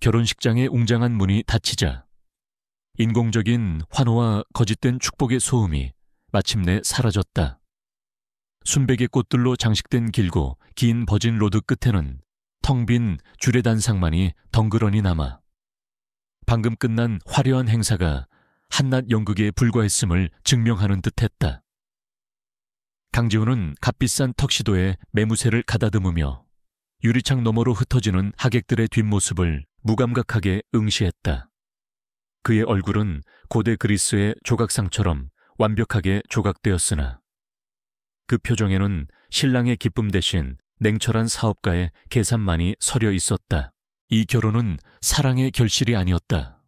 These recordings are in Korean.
결혼식장의 웅장한 문이 닫히자 인공적인 환호와 거짓된 축복의 소음이 마침내 사라졌다. 순백의 꽃들로 장식된 길고 긴 버진 로드 끝에는 텅 빈 주례 단상만이 덩그러니 남아 방금 끝난 화려한 행사가 한낱 연극에 불과했음을 증명하는 듯했다. 강지훈은 값비싼 턱시도에 매무새를 가다듬으며 유리창 너머로 흩어지는 하객들의 뒷모습을 무감각하게 응시했다. 그의 얼굴은 고대 그리스의 조각상처럼 완벽하게 조각되었으나 그 표정에는 신랑의 기쁨 대신 냉철한 사업가의 계산만이 서려 있었다. 이 결혼은 사랑의 결실이 아니었다.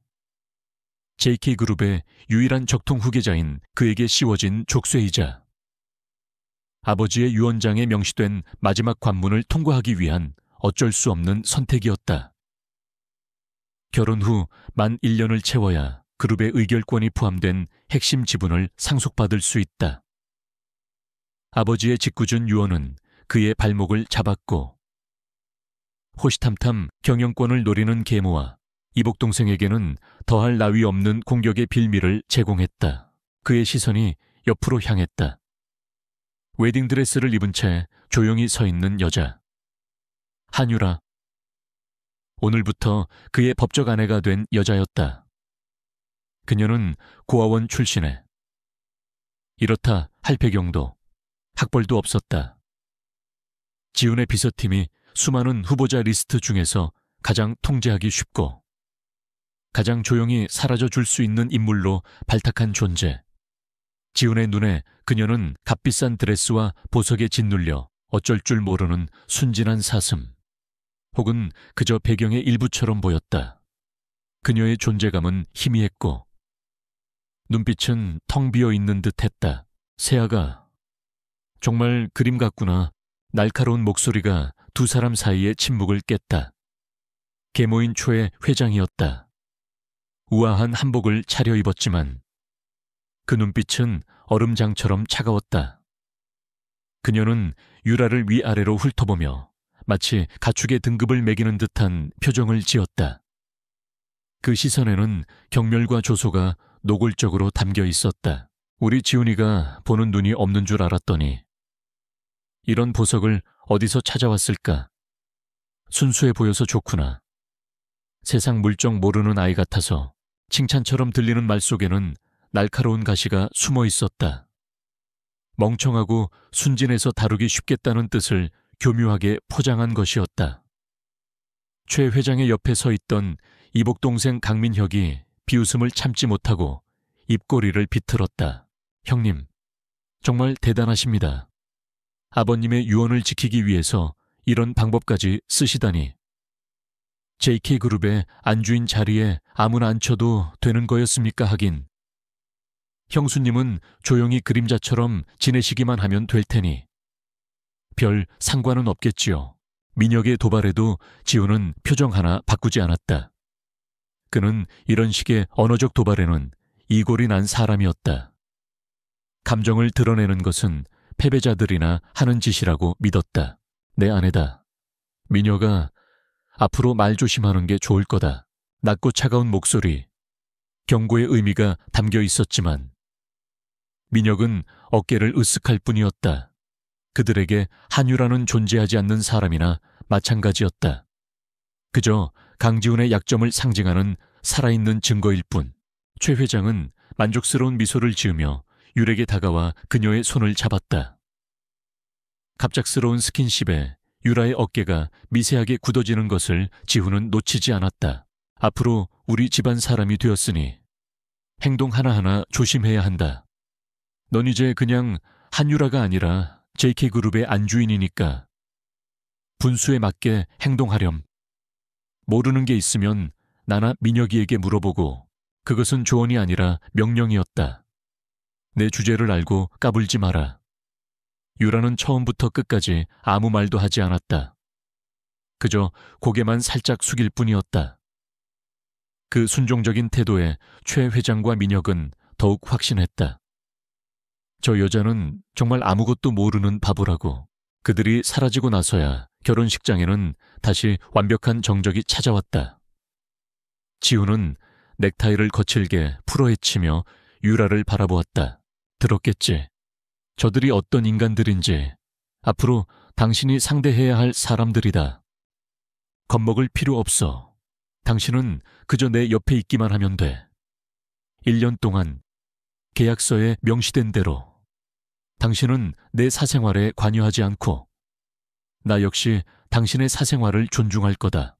JK그룹의 유일한 적통 후계자인 그에게 씌워진 족쇄이자 아버지의 유언장에 명시된 마지막 관문을 통과하기 위한 어쩔 수 없는 선택이었다. 결혼 후 만 1년을 채워야 그룹의 의결권이 포함된 핵심 지분을 상속받을 수 있다. 아버지의 짓궂은 유언은 그의 발목을 잡았고 호시탐탐 경영권을 노리는 계모와 이복 동생에게는 더할 나위 없는 공격의 빌미를 제공했다. 그의 시선이 옆으로 향했다. 웨딩드레스를 입은 채 조용히 서 있는 여자. 한유라. 오늘부터 그의 법적 아내가 된 여자였다. 그녀는 고아원 출신에 이렇다 할 배경도 학벌도 없었다. 지훈의 비서팀이 수많은 후보자 리스트 중에서 가장 통제하기 쉽고 가장 조용히 사라져 줄 수 있는 인물로 발탁한 존재. 지훈의 눈에 그녀는 값비싼 드레스와 보석에 짓눌려 어쩔 줄 모르는 순진한 사슴, 혹은 그저 배경의 일부처럼 보였다. 그녀의 존재감은 희미했고 눈빛은 텅 비어있는 듯했다. 세아가 정말 그림 같구나. 날카로운 목소리가 두 사람 사이의 침묵을 깼다. 계모인 초의 회장이었다. 우아한 한복을 차려입었지만 그 눈빛은 얼음장처럼 차가웠다. 그녀는 유라를 위아래로 훑어보며 마치 가축의 등급을 매기는 듯한 표정을 지었다. 그 시선에는 경멸과 조소가 노골적으로 담겨 있었다. 우리 지훈이가 보는 눈이 없는 줄 알았더니 이런 보석을 어디서 찾아왔을까? 순수해 보여서 좋구나. 세상 물정 모르는 아이 같아서 칭찬처럼 들리는 말 속에는 날카로운 가시가 숨어 있었다. 멍청하고 순진해서 다루기 쉽겠다는 뜻을 교묘하게 포장한 것이었다. 최 회장의 옆에 서 있던 이복 동생 강민혁이 비웃음을 참지 못하고 입꼬리를 비틀었다. 형님, 정말 대단하십니다. 아버님의 유언을 지키기 위해서 이런 방법까지 쓰시다니. JK그룹의 안주인 자리에 아무나 앉혀도 되는 거였습니까 하긴. 형수님은 조용히 그림자처럼 지내시기만 하면 될 테니. 별 상관은 없겠지요. 민혁의 도발에도 지훈은 표정 하나 바꾸지 않았다. 그는 이런 식의 언어적 도발에는 이골이 난 사람이었다. 감정을 드러내는 것은 패배자들이나 하는 짓이라고 믿었다. 내 아내다. 민혁아, 앞으로 말 조심하는 게 좋을 거다. 낮고 차가운 목소리, 경고의 의미가 담겨 있었지만 민혁은 어깨를 으쓱할 뿐이었다. 그들에게 한유라는 존재하지 않는 사람이나 마찬가지였다. 그저 강지훈의 약점을 상징하는 살아있는 증거일 뿐. 최 회장은 만족스러운 미소를 지으며 유에게 다가와 그녀의 손을 잡았다. 갑작스러운 스킨십에 유라의 어깨가 미세하게 굳어지는 것을 지훈은 놓치지 않았다. 앞으로 우리 집안 사람이 되었으니 행동 하나하나 조심해야 한다. 넌 이제 그냥 한유라가 아니라 JK그룹의 안주인이니까 분수에 맞게 행동하렴. 모르는 게 있으면 나나 민혁이에게 물어보고 그것은 조언이 아니라 명령이었다. 내 주제를 알고 까불지 마라. 유라는 처음부터 끝까지 아무 말도 하지 않았다. 그저 고개만 살짝 숙일 뿐이었다. 그 순종적인 태도에 최 회장과 민혁은 더욱 확신했다. 저 여자는 정말 아무것도 모르는 바보라고. 그들이 사라지고 나서야 결혼식장에는 다시 완벽한 정적이 찾아왔다. 지우는 넥타이를 거칠게 풀어헤치며 유라를 바라보았다. 들었겠지. 저들이 어떤 인간들인지. 앞으로 당신이 상대해야 할 사람들이다. 겁먹을 필요 없어. 당신은 그저 내 옆에 있기만 하면 돼. 1년 동안 계약서에 명시된 대로 당신은 내 사생활에 관여하지 않고 나 역시 당신의 사생활을 존중할 거다.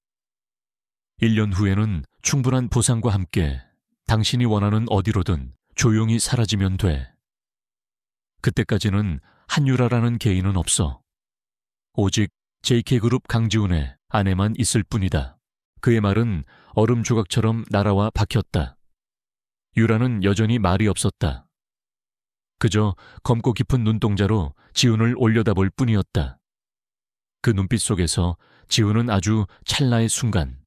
1년 후에는 충분한 보상과 함께 당신이 원하는 어디로든 조용히 사라지면 돼. 그때까지는 한유라라는 개인은 없어. 오직 JK그룹 강지훈의 아내만 있을 뿐이다. 그의 말은 얼음 조각처럼 날아와 박혔다. 유라는 여전히 말이 없었다. 그저 검고 깊은 눈동자로 지훈을 올려다볼 뿐이었다. 그 눈빛 속에서 지훈은 아주 찰나의 순간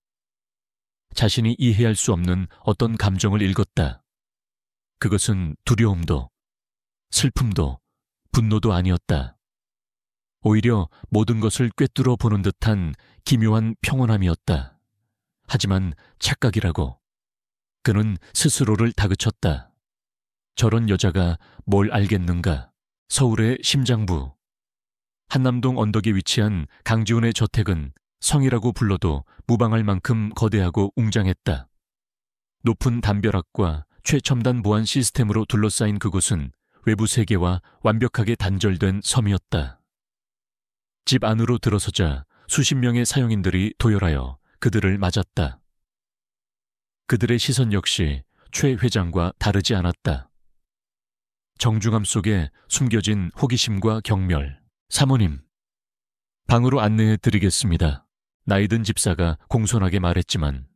자신이 이해할 수 없는 어떤 감정을 읽었다. 그것은 두려움도 슬픔도 분노도 아니었다. 오히려 모든 것을 꿰뚫어 보는 듯한 기묘한 평온함이었다. 하지만 착각이라고. 그는 스스로를 다그쳤다. 저런 여자가 뭘 알겠는가. 서울의 심장부. 한남동 언덕에 위치한 강지훈의 저택은 성이라고 불러도 무방할 만큼 거대하고 웅장했다. 높은 담벼락과 최첨단 보안 시스템으로 둘러싸인 그곳은 외부 세계와 완벽하게 단절된 섬이었다. 집 안으로 들어서자 수십 명의 사용인들이 도열하여 그들을 맞았다. 그들의 시선 역시 최 회장과 다르지 않았다. 정중함 속에 숨겨진 호기심과 경멸. 사모님, 방으로 안내해 드리겠습니다. 나이든 집사가 공손하게 말했지만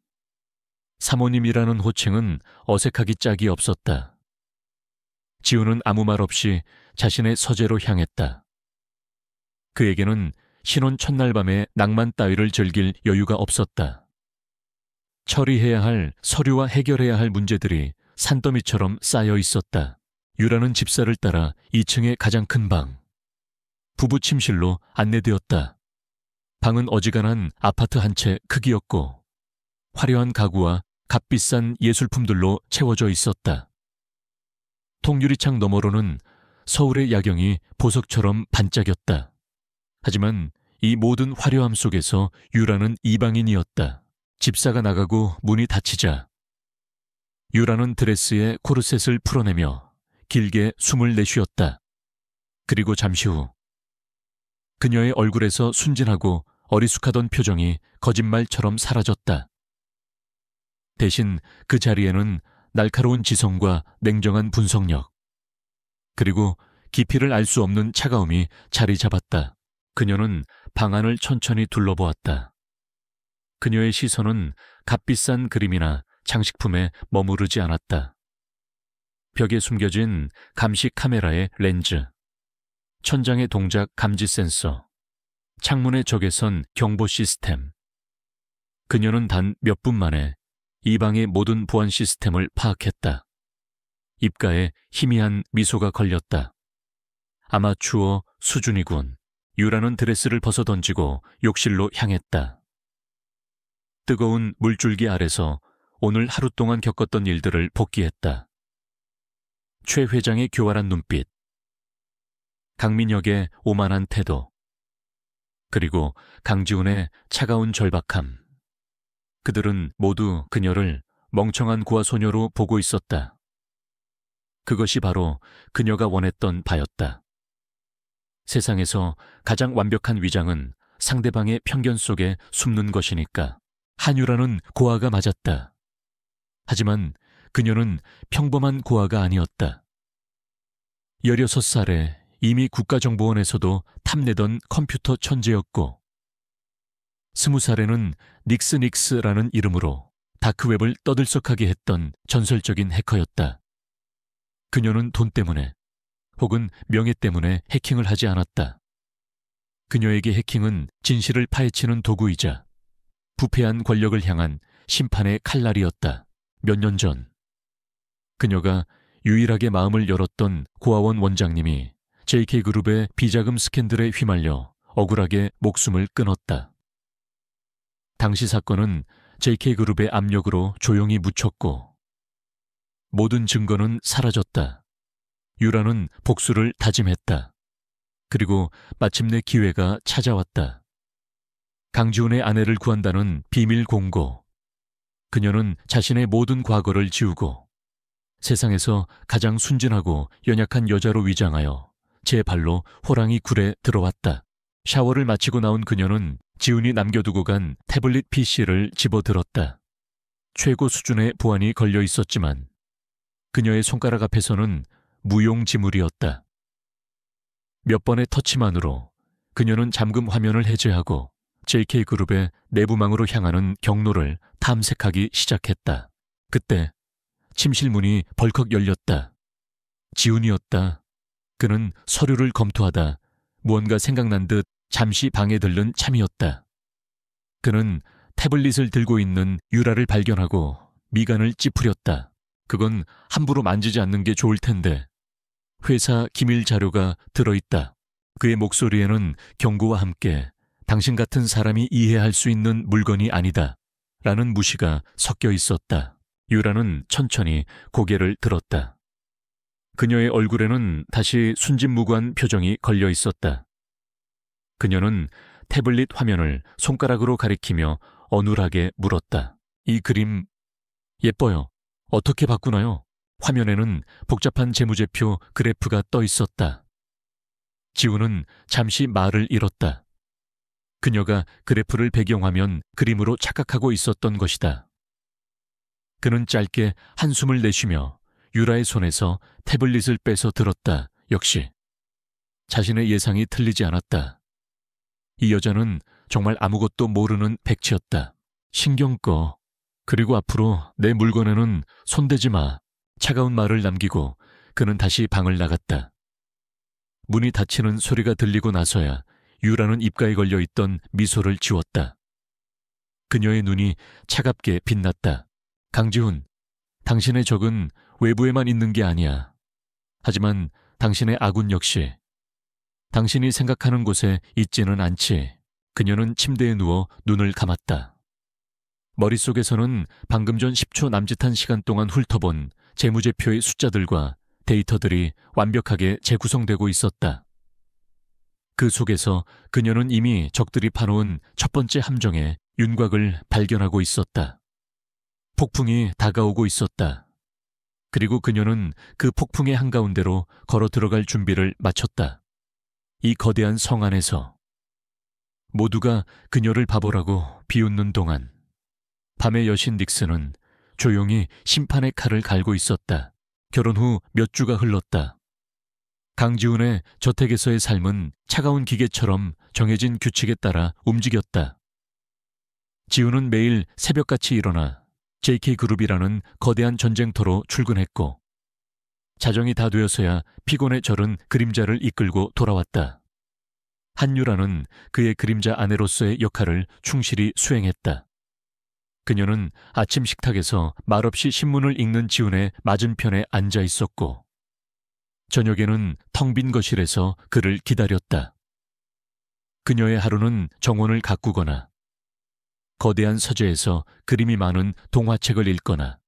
사모님이라는 호칭은 어색하기 짝이 없었다. 지우는 아무 말 없이 자신의 서재로 향했다. 그에게는 신혼 첫날 밤에 낭만 따위를 즐길 여유가 없었다. 처리해야 할 서류와 해결해야 할 문제들이 산더미처럼 쌓여 있었다. 유라는 집사를 따라 2층의 가장 큰 방, 부부 침실로 안내되었다. 방은 어지간한 아파트 한 채 크기였고 화려한 가구와 값비싼 예술품들로 채워져 있었다. 통유리창 너머로는 서울의 야경이 보석처럼 반짝였다. 하지만 이 모든 화려함 속에서 유라는 이방인이었다. 집사가 나가고 문이 닫히자 유라는 드레스에 코르셋을 풀어내며 길게 숨을 내쉬었다. 그리고 잠시 후 그녀의 얼굴에서 순진하고 어리숙하던 표정이 거짓말처럼 사라졌다. 대신 그 자리에는 날카로운 지성과 냉정한 분석력, 그리고 깊이를 알 수 없는 차가움이 자리 잡았다. 그녀는 방 안을 천천히 둘러보았다. 그녀의 시선은 값비싼 그림이나 장식품에 머무르지 않았다. 벽에 숨겨진 감시 카메라의 렌즈, 천장의 동작 감지 센서, 창문의 적외선 경보 시스템. 그녀는 단 몇 분 만에 이 방의 모든 보안 시스템을 파악했다. 입가에 희미한 미소가 걸렸다. 아마추어 수준이군. 유라는 드레스를 벗어던지고 욕실로 향했다. 뜨거운 물줄기 아래서 오늘 하루 동안 겪었던 일들을 복기했다. 최 회장의 교활한 눈빛, 강민혁의 오만한 태도, 그리고 강지훈의 차가운 절박함. 그들은 모두 그녀를 멍청한 고아 소녀로 보고 있었다. 그것이 바로 그녀가 원했던 바였다. 세상에서 가장 완벽한 위장은 상대방의 편견 속에 숨는 것이니까. 한유라는 고아가 맞았다. 하지만 그녀는 평범한 고아가 아니었다. 16살에 이미 국가정보원에서도 탐내던 컴퓨터 천재였고 20살에는 닉스라는 이름으로 다크웹을 떠들썩하게 했던 전설적인 해커였다. 그녀는 돈 때문에 혹은 명예 때문에 해킹을 하지 않았다. 그녀에게 해킹은 진실을 파헤치는 도구이자 부패한 권력을 향한 심판의 칼날이었다. 몇 년 전 그녀가 유일하게 마음을 열었던 고아원 원장님이 JK그룹의 비자금 스캔들에 휘말려 억울하게 목숨을 끊었다. 당시 사건은 JK그룹의 압력으로 조용히 묻혔고 모든 증거는 사라졌다. 유라는 복수를 다짐했다. 그리고 마침내 기회가 찾아왔다. 강지훈의 아내를 구한다는 비밀 공고. 그녀는 자신의 모든 과거를 지우고 세상에서 가장 순진하고 연약한 여자로 위장하여 제 발로 호랑이 굴에 들어왔다. 샤워를 마치고 나온 그녀는 지훈이 남겨두고 간 태블릿 PC를 집어들었다. 최고 수준의 보안이 걸려 있었지만 그녀의 손가락 앞에서는 무용지물이었다. 몇 번의 터치만으로 그녀는 잠금 화면을 해제하고 JK그룹의 내부망으로 향하는 경로를 탐색하기 시작했다. 그때 침실문이 벌컥 열렸다. 지훈이었다. 그는 서류를 검토하다 무언가 생각난 듯 잠시 방에 들른 참이었다. 그는 태블릿을 들고 있는 유라를 발견하고 미간을 찌푸렸다. 그건 함부로 만지지 않는 게 좋을 텐데. 회사 기밀 자료가 들어있다. 그의 목소리에는 경고와 함께 당신 같은 사람이 이해할 수 있는 물건이 아니다 라는 무시가 섞여 있었다. 유라는 천천히 고개를 들었다. 그녀의 얼굴에는 다시 순진무구한 표정이 걸려 있었다. 그녀는 태블릿 화면을 손가락으로 가리키며 어눌하게 물었다. 이 그림 예뻐요. 어떻게 바꾸나요? 화면에는 복잡한 재무제표 그래프가 떠 있었다. 지훈은 잠시 말을 잃었다. 그녀가 그래프를 배경화면 그림으로 착각하고 있었던 것이다. 그는 짧게 한숨을 내쉬며 유라의 손에서 태블릿을 빼서 들었다. 역시 자신의 예상이 틀리지 않았다. 이 여자는 정말 아무것도 모르는 백치였다. 신경 꺼. 그리고 앞으로 내 물건에는 손대지 마. 차가운 말을 남기고 그는 다시 방을 나갔다. 문이 닫히는 소리가 들리고 나서야 유라는 입가에 걸려있던 미소를 지웠다. 그녀의 눈이 차갑게 빛났다. 강지훈, 당신의 적은 외부에만 있는 게 아니야. 하지만 당신의 아군 역시 당신이 생각하는 곳에 있지는 않지. 그녀는 침대에 누워 눈을 감았다. 머릿속에서는 방금 전 10초 남짓한 시간 동안 훑어본 재무제표의 숫자들과 데이터들이 완벽하게 재구성되고 있었다. 그 속에서 그녀는 이미 적들이 파놓은 첫 번째 함정의 윤곽을 발견하고 있었다. 폭풍이 다가오고 있었다. 그리고 그녀는 그 폭풍의 한가운데로 걸어 들어갈 준비를 마쳤다. 이 거대한 성 안에서 모두가 그녀를 바보라고 비웃는 동안 밤의 여신 닉슨은 조용히 심판의 칼을 갈고 있었다. 결혼 후 몇 주가 흘렀다. 강지훈의 저택에서의 삶은 차가운 기계처럼 정해진 규칙에 따라 움직였다. 지훈은 매일 새벽같이 일어나 JK그룹이라는 거대한 전쟁터로 출근했고 자정이 다 되어서야 피곤에 절은 그림자를 이끌고 돌아왔다. 한유라는 그의 그림자 아내로서의 역할을 충실히 수행했다. 그녀는 아침 식탁에서 말없이 신문을 읽는 지훈의 맞은편에 앉아 있었고 저녁에는 텅 빈 거실에서 그를 기다렸다. 그녀의 하루는 정원을 가꾸거나 거대한 서재에서 그림이 많은 동화책을 읽거나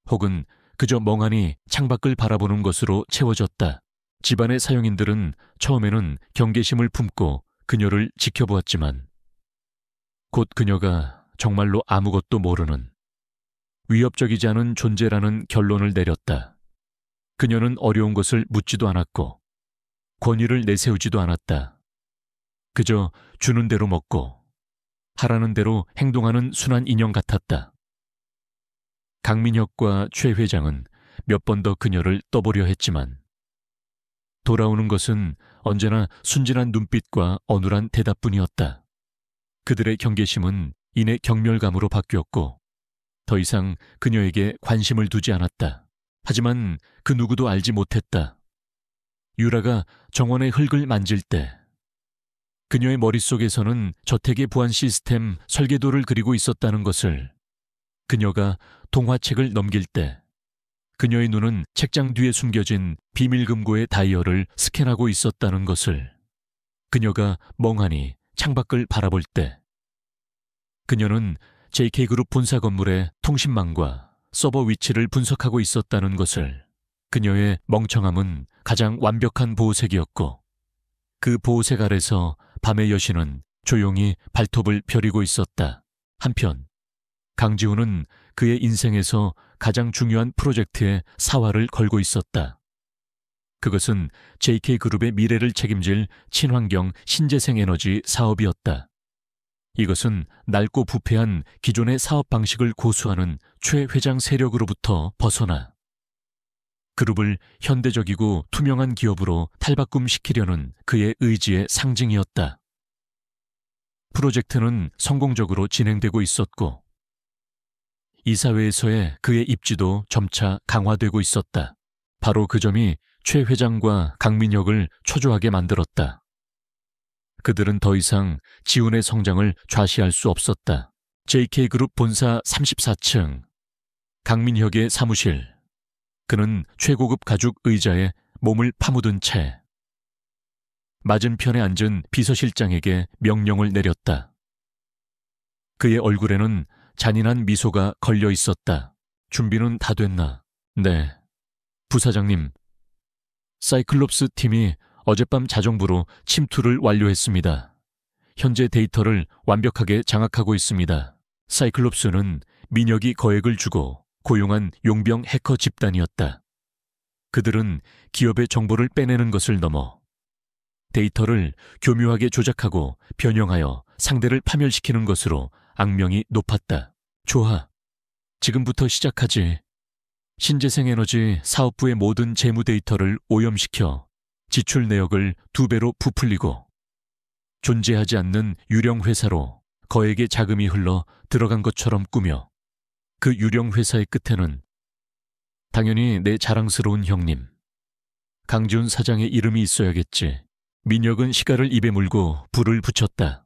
혹은 그저 멍하니 창밖을 바라보는 것으로 채워졌다. 집안의 사용인들은 처음에는 경계심을 품고 그녀를 지켜보았지만 곧 그녀가 정말로 아무것도 모르는 위협적이지 않은 존재라는 결론을 내렸다. 그녀는 어려운 것을 묻지도 않았고 권위를 내세우지도 않았다. 그저 주는 대로 먹고 하라는 대로 행동하는 순한 인형 같았다. 강민혁과 최 회장은 몇 번 더 그녀를 떠보려 했지만 돌아오는 것은 언제나 순진한 눈빛과 어눌한 대답뿐이었다. 그들의 경계심은 이내 경멸감으로 바뀌었고 더 이상 그녀에게 관심을 두지 않았다. 하지만 그 누구도 알지 못했다. 유라가 정원의 흙을 만질 때 그녀의 머릿속에서는 저택의 보안 시스템 설계도를 그리고 있었다는 것을, 그녀가 동화책을 넘길 때 그녀의 눈은 책장 뒤에 숨겨진 비밀금고의 다이얼을 스캔하고 있었다는 것을, 그녀가 멍하니 창밖을 바라볼 때 그녀는 JK그룹 본사 건물의 통신망과 서버 위치를 분석하고 있었다는 것을. 그녀의 멍청함은 가장 완벽한 보호색이었고 그 보호색 아래서 밤의 여신은 조용히 발톱을 펴리고 있었다. 한편 강지훈은 그의 인생에서 가장 중요한 프로젝트에 사활을 걸고 있었다. 그것은 JK그룹의 미래를 책임질 친환경 신재생에너지 사업이었다. 이것은 낡고 부패한 기존의 사업 방식을 고수하는 최 회장 세력으로부터 벗어나 그룹을 현대적이고 투명한 기업으로 탈바꿈시키려는 그의 의지의 상징이었다. 프로젝트는 성공적으로 진행되고 있었고 이사회에서의 그의 입지도 점차 강화되고 있었다. 바로 그 점이 최 회장과 강민혁을 초조하게 만들었다. 그들은 더 이상 지훈의 성장을 좌시할 수 없었다. JK그룹 본사 34층 강민혁의 사무실. 그는 최고급 가죽 의자에 몸을 파묻은 채 맞은편에 앉은 비서실장에게 명령을 내렸다. 그의 얼굴에는 잔인한 미소가 걸려 있었다. 준비는 다 됐나? 네. 부사장님, 사이클롭스 팀이 어젯밤 자정부로 침투를 완료했습니다. 현재 데이터를 완벽하게 장악하고 있습니다. 사이클롭스는 민혁이 거액을 주고 고용한 용병 해커 집단이었다. 그들은 기업의 정보를 빼내는 것을 넘어 데이터를 교묘하게 조작하고 변형하여 상대를 파멸시키는 것으로 악명이 높았다. 좋아. 지금부터 시작하지. 신재생에너지 사업부의 모든 재무 데이터를 오염시켜 지출 내역을 2배로 부풀리고 존재하지 않는 유령 회사로 거액의 자금이 흘러 들어간 것처럼 꾸며 그 유령 회사의 끝에는 당연히 내 자랑스러운 형님 강지훈 사장의 이름이 있어야겠지. 민혁은 시가를 입에 물고 불을 붙였다.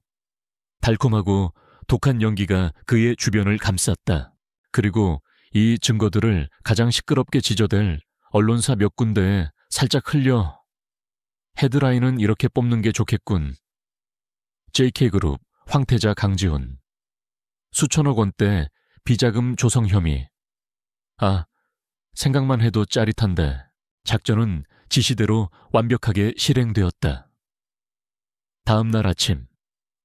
달콤하고 독한 연기가 그의 주변을 감쌌다. 그리고 이 증거들을 가장 시끄럽게 지저댈 언론사 몇 군데에 살짝 흘려. 헤드라인은 이렇게 뽑는 게 좋겠군. JK그룹 황태자 강지훈 수천억 원대 비자금 조성 혐의. 아, 생각만 해도 짜릿한데 작전은 지시대로 완벽하게 실행되었다. 다음 날 아침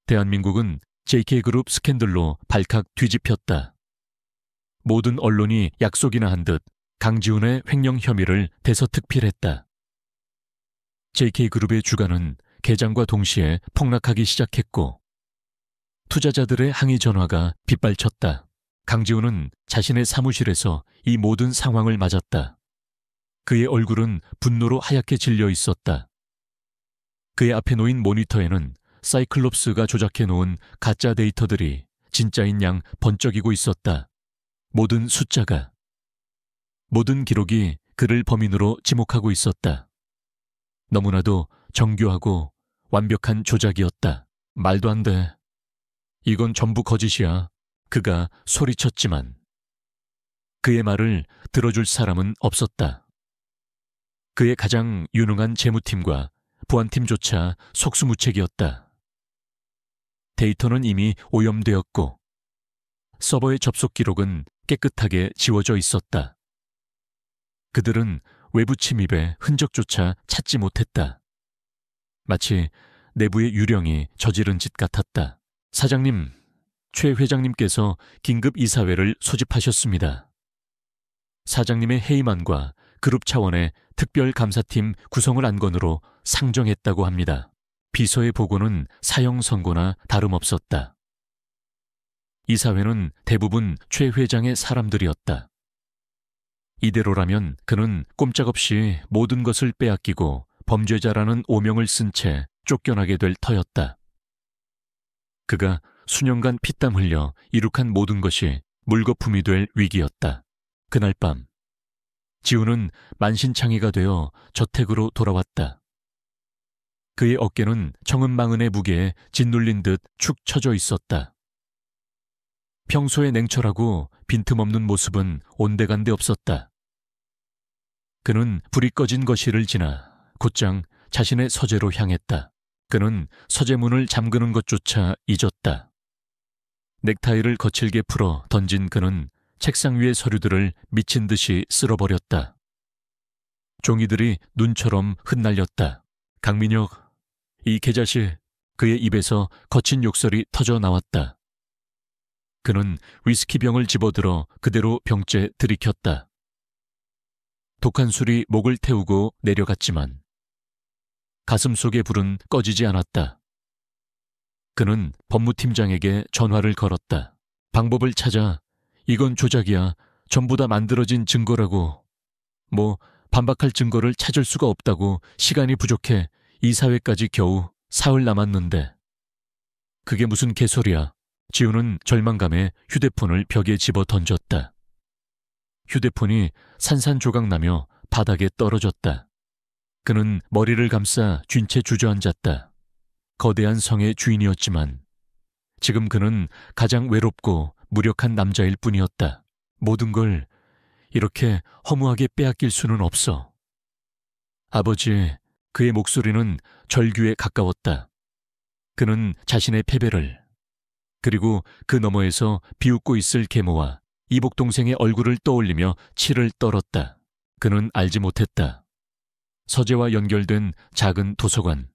대한민국은 JK그룹 스캔들로 발칵 뒤집혔다. 모든 언론이 약속이나 한 듯 강지훈의 횡령 혐의를 대서특필했다. JK그룹의 주가는 개장과 동시에 폭락하기 시작했고 투자자들의 항의 전화가 빗발쳤다. 강지훈은 자신의 사무실에서 이 모든 상황을 맞았다. 그의 얼굴은 분노로 하얗게 질려 있었다. 그의 앞에 놓인 모니터에는 사이클롭스가 조작해놓은 가짜 데이터들이 진짜인 양 번쩍이고 있었다. 모든 숫자가, 모든 기록이 그를 범인으로 지목하고 있었다. 너무나도 정교하고 완벽한 조작이었다. 말도 안 돼. 이건 전부 거짓이야. 그가 소리쳤지만 그의 말을 들어줄 사람은 없었다. 그의 가장 유능한 재무팀과 보안팀조차 속수무책이었다. 데이터는 이미 오염되었고 서버의 접속 기록은 깨끗하게 지워져 있었다. 그들은 외부 침입의 흔적조차 찾지 못했다. 마치 내부의 유령이 저지른 짓 같았다. 사장님, 최 회장님께서 긴급 이사회를 소집하셨습니다. 사장님의 해임안과 그룹 차원의 특별감사팀 구성을 안건으로 상정했다고 합니다. 비서의 보고는 사형 선고나 다름없었다. 이사회는 대부분 최 회장의 사람들이었다. 이대로라면 그는 꼼짝없이 모든 것을 빼앗기고 범죄자라는 오명을 쓴 채 쫓겨나게 될 터였다. 그가 수년간 피땀 흘려 이룩한 모든 것이 물거품이 될 위기였다. 그날 밤 지훈은 만신창이가 되어 저택으로 돌아왔다. 그의 어깨는 청은망은의 무게에 짓눌린 듯 축 처져 있었다. 평소에 냉철하고 빈틈없는 모습은 온데간데 없었다. 그는 불이 꺼진 거실을 지나 곧장 자신의 서재로 향했다. 그는 서재문을 잠그는 것조차 잊었다. 넥타이를 거칠게 풀어 던진 그는 책상 위의 서류들을 미친 듯이 쓸어버렸다. 종이들이 눈처럼 흩날렸다. 강민혁, 이 개자식. 그의 입에서 거친 욕설이 터져 나왔다. 그는 위스키병을 집어들어 그대로 병째 들이켰다. 독한 술이 목을 태우고 내려갔지만 가슴 속의 불은 꺼지지 않았다. 그는 법무팀장에게 전화를 걸었다. 방법을 찾아. 이건 조작이야. 전부 다 만들어진 증거라고. 뭐 반박할 증거를 찾을 수가 없다고. 시간이 부족해. 이사회까지 겨우 사흘 남았는데. 그게 무슨 개소리야. 지우는 절망감에 휴대폰을 벽에 집어 던졌다. 휴대폰이 산산조각나며 바닥에 떨어졌다. 그는 머리를 감싸 쥔 채 주저앉았다. 거대한 성의 주인이었지만 지금 그는 가장 외롭고 무력한 남자일 뿐이었다. 모든 걸 이렇게 허무하게 빼앗길 수는 없어. 아버지, 그의 목소리는 절규에 가까웠다. 그는 자신의 패배를, 그리고 그 너머에서 비웃고 있을 계모와 이복 동생의 얼굴을 떠올리며 치를 떨었다. 그는 알지 못했다. 서재와 연결된 작은 도서관.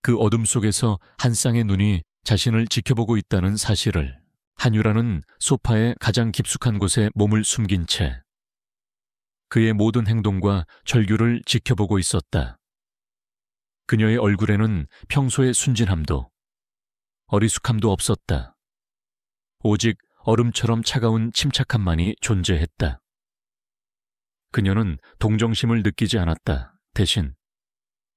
그 어둠 속에서 한 쌍의 눈이 자신을 지켜보고 있다는 사실을. 한유라는 소파의 가장 깊숙한 곳에 몸을 숨긴 채 그의 모든 행동과 절규를 지켜보고 있었다. 그녀의 얼굴에는 평소의 순진함도 어리숙함도 없었다. 오직 얼음처럼 차가운 침착함만이 존재했다. 그녀는 동정심을 느끼지 않았다. 대신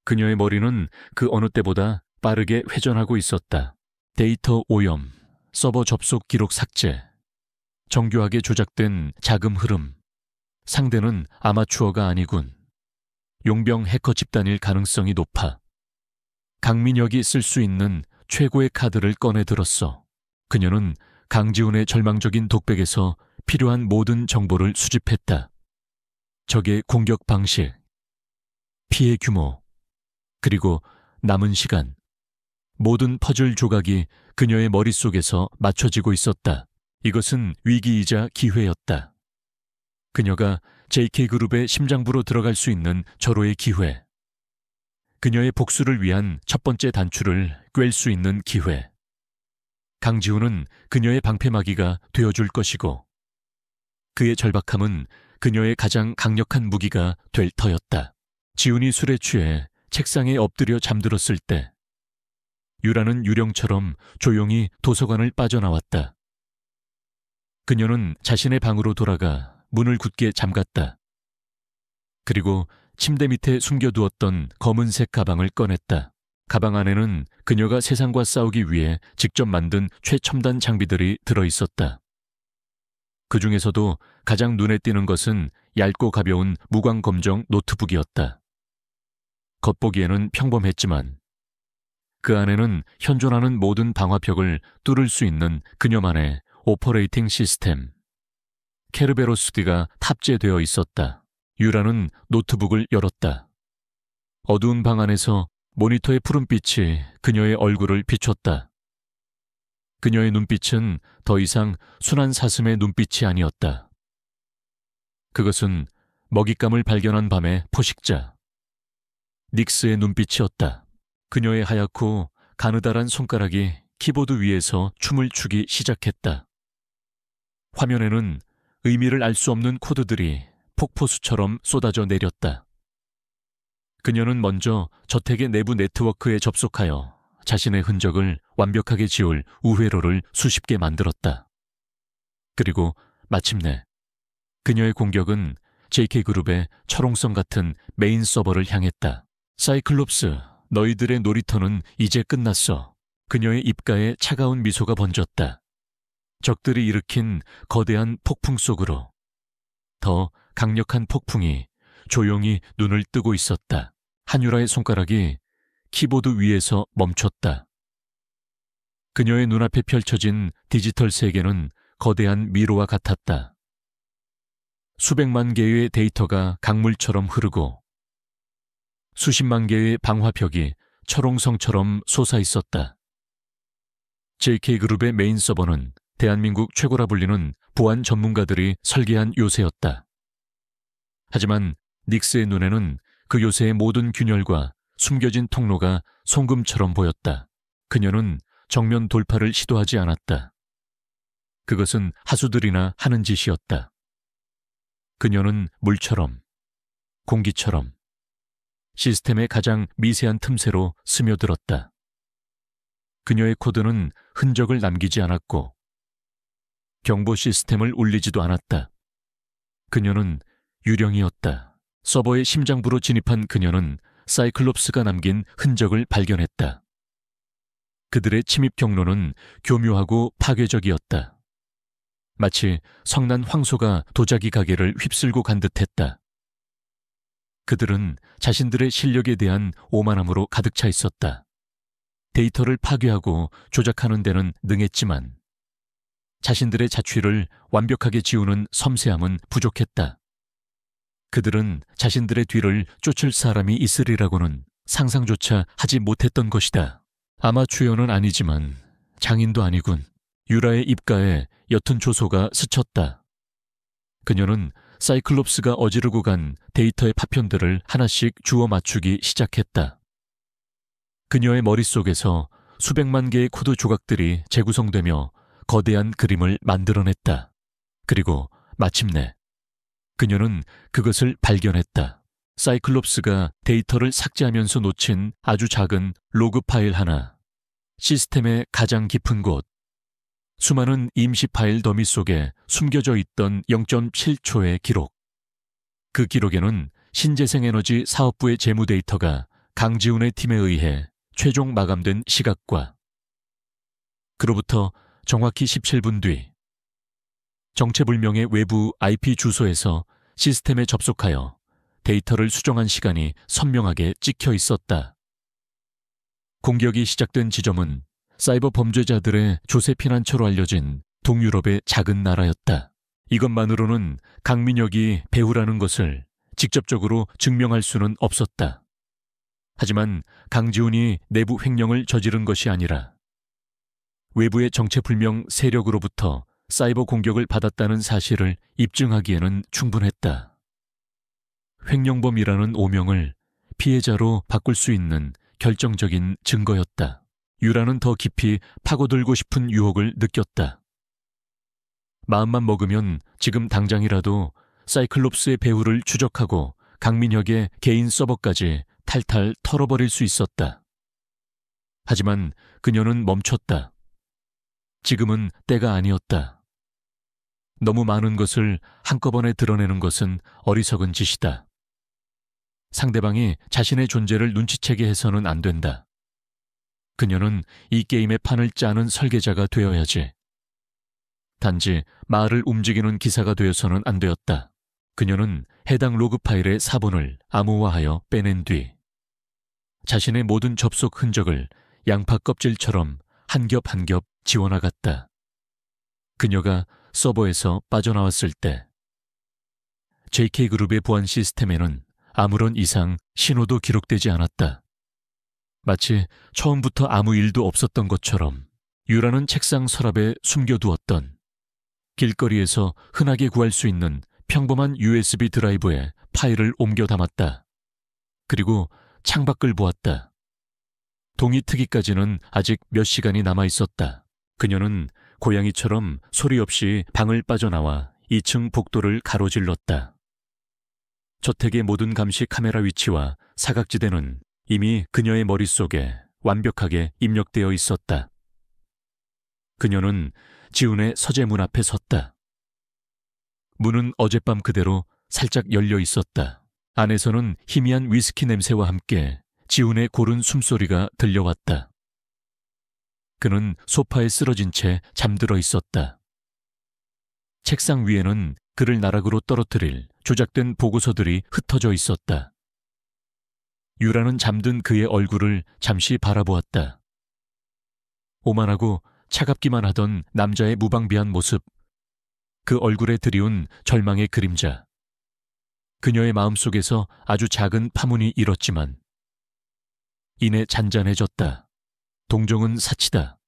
그녀의 머리는 그 어느 때보다 빠르게 회전하고 있었다. 데이터 오염, 서버 접속 기록 삭제, 정교하게 조작된 자금 흐름. 상대는 아마추어가 아니군. 용병 해커 집단일 가능성이 높아. 강민혁이 쓸 수 있는 최고의 카드를 꺼내 들었어. 그녀는 강지훈의 절망적인 독백에서 필요한 모든 정보를 수집했다. 적의 공격 방식, 피해 규모, 그리고 남은 시간. 모든 퍼즐 조각이 그녀의 머릿속에서 맞춰지고 있었다. 이것은 위기이자 기회였다. 그녀가 JK그룹의 심장부로 들어갈 수 있는 절호의 기회. 그녀의 복수를 위한 첫 번째 단추를 꿰을 수 있는 기회. 강지훈은 그녀의 방패막이가 되어줄 것이고 그의 절박함은 그녀의 가장 강력한 무기가 될 터였다. 지훈이 술에 취해 책상에 엎드려 잠들었을 때 유라는 유령처럼 조용히 도서관을 빠져나왔다. 그녀는 자신의 방으로 돌아가 문을 굳게 잠갔다. 그리고 침대 밑에 숨겨두었던 검은색 가방을 꺼냈다. 가방 안에는 그녀가 세상과 싸우기 위해 직접 만든 최첨단 장비들이 들어있었다. 그 중에서도 가장 눈에 띄는 것은 얇고 가벼운 무광검정 노트북이었다. 겉보기에는 평범했지만 그 안에는 현존하는 모든 방화벽을 뚫을 수 있는 그녀만의 오퍼레이팅 시스템, 케르베로스디가 탑재되어 있었다. 유라는 노트북을 열었다. 어두운 방 안에서 모니터의 푸른빛이 그녀의 얼굴을 비췄다. 그녀의 눈빛은 더 이상 순한 사슴의 눈빛이 아니었다. 그것은 먹잇감을 발견한 밤의 포식자, 닉스의 눈빛이었다. 그녀의 하얗고 가느다란 손가락이 키보드 위에서 춤을 추기 시작했다. 화면에는 의미를 알 수 없는 코드들이 폭포수처럼 쏟아져 내렸다. 그녀는 먼저 저택의 내부 네트워크에 접속하여 자신의 흔적을 완벽하게 지울 우회로를 수십 개 만들었다. 그리고 마침내 그녀의 공격은 JK그룹의 철옹성 같은 메인 서버를 향했다. 사이클롭스, 너희들의 놀이터는 이제 끝났어. 그녀의 입가에 차가운 미소가 번졌다. 적들이 일으킨 거대한 폭풍 속으로 더 강력한 폭풍이 조용히 눈을 뜨고 있었다. 한유라의 손가락이 키보드 위에서 멈췄다. 그녀의 눈앞에 펼쳐진 디지털 세계는 거대한 미로와 같았다. 수백만 개의 데이터가 강물처럼 흐르고 수십만 개의 방화벽이 철옹성처럼 솟아 있었다. JK그룹의 메인 서버는 대한민국 최고라 불리는 보안 전문가들이 설계한 요새였다. 하지만 닉스의 눈에는 그 요새의 모든 균열과 숨겨진 통로가 송금처럼 보였다. 그녀는 정면 돌파를 시도하지 않았다. 그것은 하수들이나 하는 짓이었다. 그녀는 물처럼, 공기처럼, 시스템의 가장 미세한 틈새로 스며들었다. 그녀의 코드는 흔적을 남기지 않았고 경보 시스템을 울리지도 않았다. 그녀는 유령이었다. 서버의 심장부로 진입한 그녀는 사이클롭스가 남긴 흔적을 발견했다. 그들의 침입 경로는 교묘하고 파괴적이었다. 마치 성난 황소가 도자기 가게를 휩쓸고 간 듯했다. 그들은 자신들의 실력에 대한 오만함으로 가득 차 있었다. 데이터를 파괴하고 조작하는 데는 능했지만 자신들의 자취를 완벽하게 지우는 섬세함은 부족했다. 그들은 자신들의 뒤를 쫓을 사람이 있으리라고는 상상조차 하지 못했던 것이다. 아마추어는 아니지만 장인도 아니군. 유라의 입가에 옅은 조소가 스쳤다. 그녀는 사이클롭스가 어지르고 간 데이터의 파편들을 하나씩 주워 맞추기 시작했다. 그녀의 머릿속에서 수백만 개의 코드 조각들이 재구성되며 거대한 그림을 만들어냈다. 그리고 마침내 그녀는 그것을 발견했다. 사이클롭스가 데이터를 삭제하면서 놓친 아주 작은 로그 파일 하나, 시스템의 가장 깊은 곳, 수많은 임시 파일 더미 속에 숨겨져 있던 0.7초의 기록. 그 기록에는 신재생에너지 사업부의 재무 데이터가 강지훈의 팀에 의해 최종 마감된 시각과 그로부터 정확히 17분 뒤 정체불명의 외부 IP 주소에서 시스템에 접속하여 데이터를 수정한 시간이 선명하게 찍혀 있었다. 공격이 시작된 지점은 사이버 범죄자들의 조세 피난처로 알려진 동유럽의 작은 나라였다. 이것만으로는 강민혁이 배후라는 것을 직접적으로 증명할 수는 없었다. 하지만 강지훈이 내부 횡령을 저지른 것이 아니라 외부의 정체불명 세력으로부터 사이버 공격을 받았다는 사실을 입증하기에는 충분했다. 횡령범이라는 오명을 피해자로 바꿀 수 있는 결정적인 증거였다. 유라는 더 깊이 파고들고 싶은 유혹을 느꼈다. 마음만 먹으면 지금 당장이라도 사이클롭스의 배후를 추적하고 강민혁의 개인 서버까지 탈탈 털어버릴 수 있었다. 하지만 그녀는 멈췄다. 지금은 때가 아니었다. 너무 많은 것을 한꺼번에 드러내는 것은 어리석은 짓이다. 상대방이 자신의 존재를 눈치채게 해서는 안 된다. 그녀는 이 게임의 판을 짜는 설계자가 되어야지. 단지 말을 움직이는 기사가 되어서는 안 되었다. 그녀는 해당 로그 파일의 사본을 암호화하여 빼낸 뒤 자신의 모든 접속 흔적을 양파 껍질처럼 한 겹 한 겹 지워나갔다. 그녀가 서버에서 빠져나왔을 때 JK그룹의 보안 시스템에는 아무런 이상 신호도 기록되지 않았다. 마치 처음부터 아무 일도 없었던 것처럼 유라는 책상 서랍에 숨겨두었던 길거리에서 흔하게 구할 수 있는 평범한 USB 드라이브에 파일을 옮겨 담았다. 그리고 창밖을 보았다. 동이 트기까지는 아직 몇 시간이 남아 있었다. 그녀는 고양이처럼 소리 없이 방을 빠져나와 2층 복도를 가로질렀다. 저택의 모든 감시 카메라 위치와 사각지대는 이미 그녀의 머릿속에 완벽하게 입력되어 있었다. 그녀는 지훈의 서재문 앞에 섰다. 문은 어젯밤 그대로 살짝 열려 있었다. 안에서는 희미한 위스키 냄새와 함께 지훈의 고른 숨소리가 들려왔다. 그는 소파에 쓰러진 채 잠들어 있었다. 책상 위에는 그를 나락으로 떨어뜨릴 조작된 보고서들이 흩어져 있었다. 유라는 잠든 그의 얼굴을 잠시 바라보았다. 오만하고 차갑기만 하던 남자의 무방비한 모습, 그 얼굴에 드리운 절망의 그림자. 그녀의 마음속에서 아주 작은 파문이 일었지만 이내 잔잔해졌다. 동정은 사치다.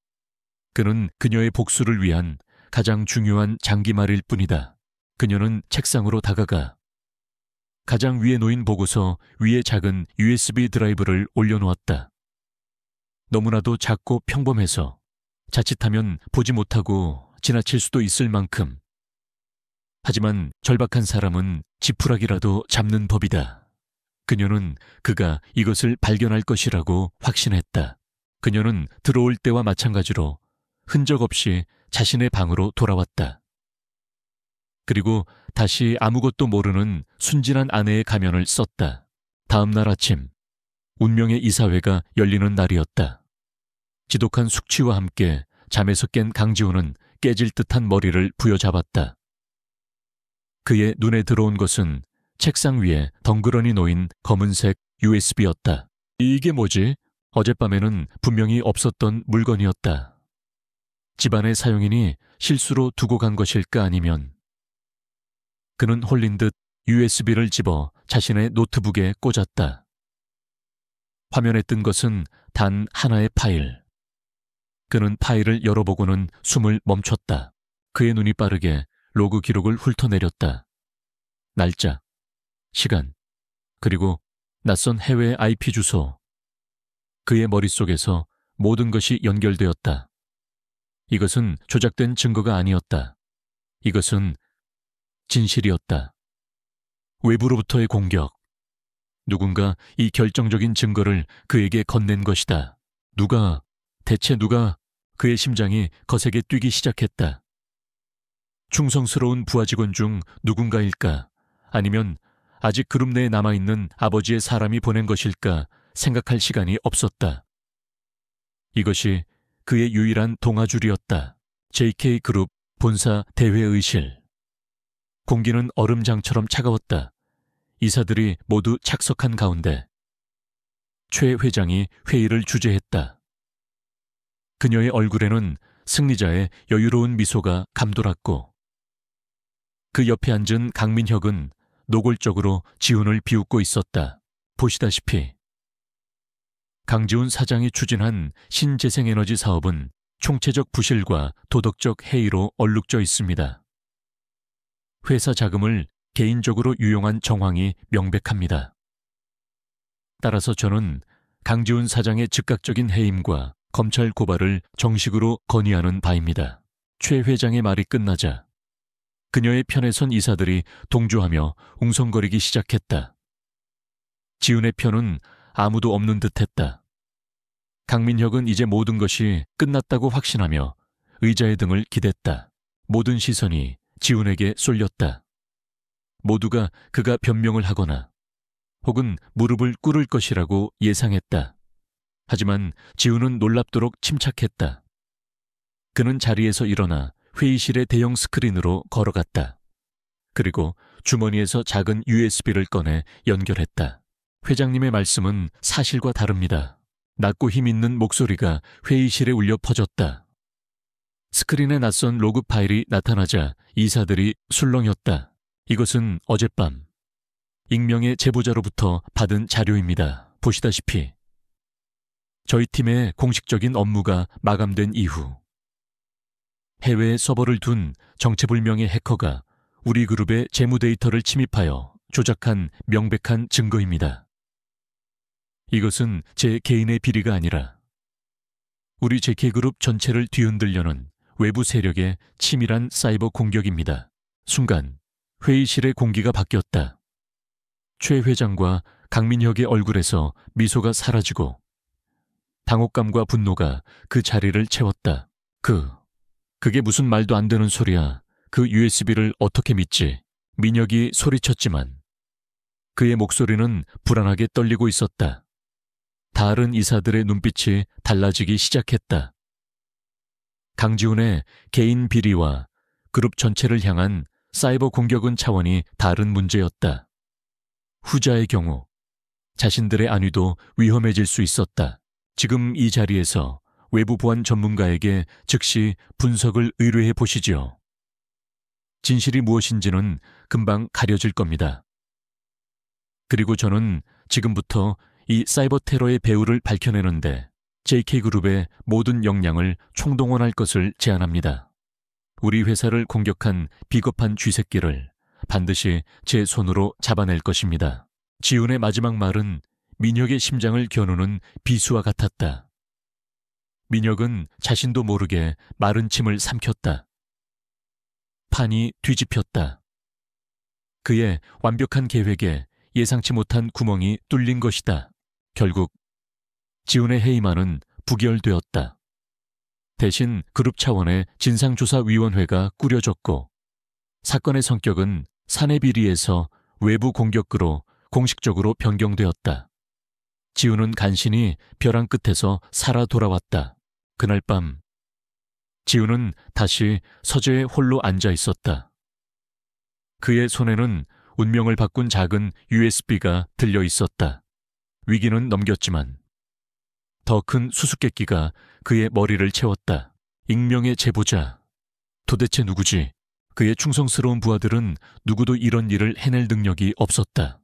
그는 그녀의 복수를 위한 가장 중요한 장기말일 뿐이다. 그녀는 책상으로 다가가 가장 위에 놓인 보고서 위에 작은 USB 드라이브를 올려놓았다. 너무나도 작고 평범해서 자칫하면 보지 못하고 지나칠 수도 있을 만큼. 하지만 절박한 사람은 지푸라기라도 잡는 법이다. 그녀는 그가 이것을 발견할 것이라고 확신했다. 그녀는 들어올 때와 마찬가지로 흔적 없이 자신의 방으로 돌아왔다. 그리고 다시 아무것도 모르는 순진한 아내의 가면을 썼다. 다음 날 아침, 운명의 이사회가 열리는 날이었다. 지독한 숙취와 함께 잠에서 깬 강지훈은 깨질 듯한 머리를 부여잡았다. 그의 눈에 들어온 것은 책상 위에 덩그러니 놓인 검은색 USB였다. 이게 뭐지? 어젯밤에는 분명히 없었던 물건이었다. 집안의 사용인이 실수로 두고 간 것일까 아니면. 그는 홀린 듯 USB를 집어 자신의 노트북에 꽂았다. 화면에 뜬 것은 단 하나의 파일. 그는 파일을 열어보고는 숨을 멈췄다. 그의 눈이 빠르게 로그 기록을 훑어내렸다. 날짜, 시간, 그리고 낯선 해외의 IP 주소. 그의 머릿속에서 모든 것이 연결되었다. 이것은 조작된 증거가 아니었다. 이것은 진실이었다. 외부로부터의 공격. 누군가 이 결정적인 증거를 그에게 건넨 것이다. 대체 누가? 그의 심장이 거세게 뛰기 시작했다. 충성스러운 부하 직원 중 누군가일까? 아니면 아직 그룹 내에 남아있는 아버지의 사람이 보낸 것일까 생각할 시간이 없었다. 이것이 그의 유일한 동아줄이었다. JK그룹 본사 대회의실. 공기는 얼음장처럼 차가웠다. 이사들이 모두 착석한 가운데 최 회장이 회의를 주재했다. 그녀의 얼굴에는 승리자의 여유로운 미소가 감돌았고 그 옆에 앉은 강민혁은 노골적으로 지훈을 비웃고 있었다. 보시다시피 강지훈 사장이 추진한 신재생에너지 사업은 총체적 부실과 도덕적 해이로 얼룩져 있습니다. 회사 자금을 개인적으로 유용한 정황이 명백합니다. 따라서 저는 강지훈 사장의 즉각적인 해임과 검찰 고발을 정식으로 건의하는 바입니다. 최 회장의 말이 끝나자 그녀의 편에 선 이사들이 동조하며 웅성거리기 시작했다. 지훈의 편은 아무도 없는 듯했다. 강민혁은 이제 모든 것이 끝났다고 확신하며 의자의 등을 기댔다. 모든 시선이 지훈에게 쏠렸다. 모두가 그가 변명을 하거나 혹은 무릎을 꿇을 것이라고 예상했다. 하지만 지훈은 놀랍도록 침착했다. 그는 자리에서 일어나 회의실의 대형 스크린으로 걸어갔다. 그리고 주머니에서 작은 USB를 꺼내 연결했다. 회장님의 말씀은 사실과 다릅니다. 낮고 힘있는 목소리가 회의실에 울려 퍼졌다. 스크린에 낯선 로그 파일이 나타나자 이사들이 술렁였다. 이것은 어젯밤 익명의 제보자로부터 받은 자료입니다. 보시다시피 저희 팀의 공식적인 업무가 마감된 이후 해외에 서버를 둔 정체불명의 해커가 우리 그룹의 재무 데이터를 침입하여 조작한 명백한 증거입니다. 이것은 제 개인의 비리가 아니라 우리 JK그룹 전체를 뒤흔들려는 외부 세력의 치밀한 사이버 공격입니다. 순간 회의실의 공기가 바뀌었다. 최 회장과 강민혁의 얼굴에서 미소가 사라지고 당혹감과 분노가 그 자리를 채웠다. 그게 무슨 말도 안 되는 소리야. 그 USB를 어떻게 믿지? 민혁이 소리쳤지만 그의 목소리는 불안하게 떨리고 있었다. 다른 이사들의 눈빛이 달라지기 시작했다. 강지훈의 개인 비리와 그룹 전체를 향한 사이버 공격은 차원이 다른 문제였다. 후자의 경우 자신들의 안위도 위험해질 수 있었다. 지금 이 자리에서 외부 보안 전문가에게 즉시 분석을 의뢰해 보시지요. 진실이 무엇인지는 금방 가려질 겁니다. 그리고 저는 지금부터 이 사이버 테러의 배후를 밝혀내는데 JK그룹의 모든 역량을 총동원할 것을 제안합니다. 우리 회사를 공격한 비겁한 쥐새끼를 반드시 제 손으로 잡아낼 것입니다. 지훈의 마지막 말은 민혁의 심장을 겨누는 비수와 같았다. 민혁은 자신도 모르게 마른 침을 삼켰다. 판이 뒤집혔다. 그의 완벽한 계획에 예상치 못한 구멍이 뚫린 것이다. 결국 지훈의 해임안은 부결되었다. 대신 그룹 차원의 진상조사위원회가 꾸려졌고 사건의 성격은 사내 비리에서 외부 공격으로 공식적으로 변경되었다. 지훈은 간신히 벼랑 끝에서 살아 돌아왔다. 그날 밤 지훈은 다시 서재에 홀로 앉아 있었다. 그의 손에는 운명을 바꾼 작은 USB가 들려 있었다. 위기는 넘겼지만 더 큰 수수께끼가 그의 머리를 채웠다. 익명의 제보자. 도대체 누구지? 그의 충성스러운 부하들은 누구도 이런 일을 해낼 능력이 없었다.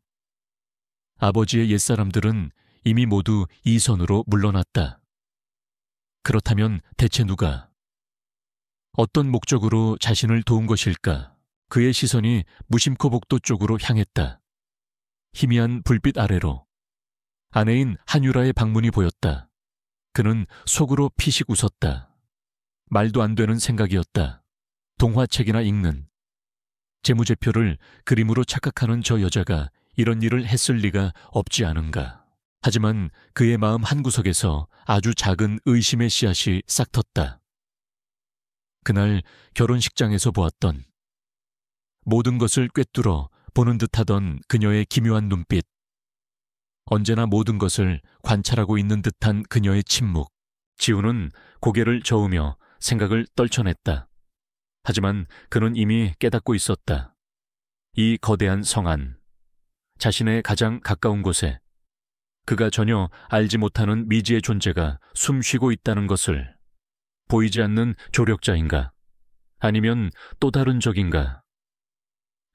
아버지의 옛사람들은 이미 모두 이선으로 물러났다. 그렇다면 대체 누가? 어떤 목적으로 자신을 도운 것일까? 그의 시선이 무심코 복도 쪽으로 향했다. 희미한 불빛 아래로 아내인 한유라의 방문이 보였다. 그는 속으로 피식 웃었다. 말도 안 되는 생각이었다. 동화책이나 읽는 재무제표를 그림으로 착각하는 저 여자가 이런 일을 했을 리가 없지 않은가. 하지만 그의 마음 한구석에서 아주 작은 의심의 씨앗이 싹텄다. 그날 결혼식장에서 보았던 모든 것을 꿰뚫어 보는 듯하던 그녀의 기묘한 눈빛, 언제나 모든 것을 관찰하고 있는 듯한 그녀의 침묵. 지훈은 고개를 저으며 생각을 떨쳐냈다. 하지만 그는 이미 깨닫고 있었다. 이 거대한 성 안, 자신의 가장 가까운 곳에 그가 전혀 알지 못하는 미지의 존재가 숨쉬고 있다는 것을. 보이지 않는 조력자인가? 아니면 또 다른 적인가?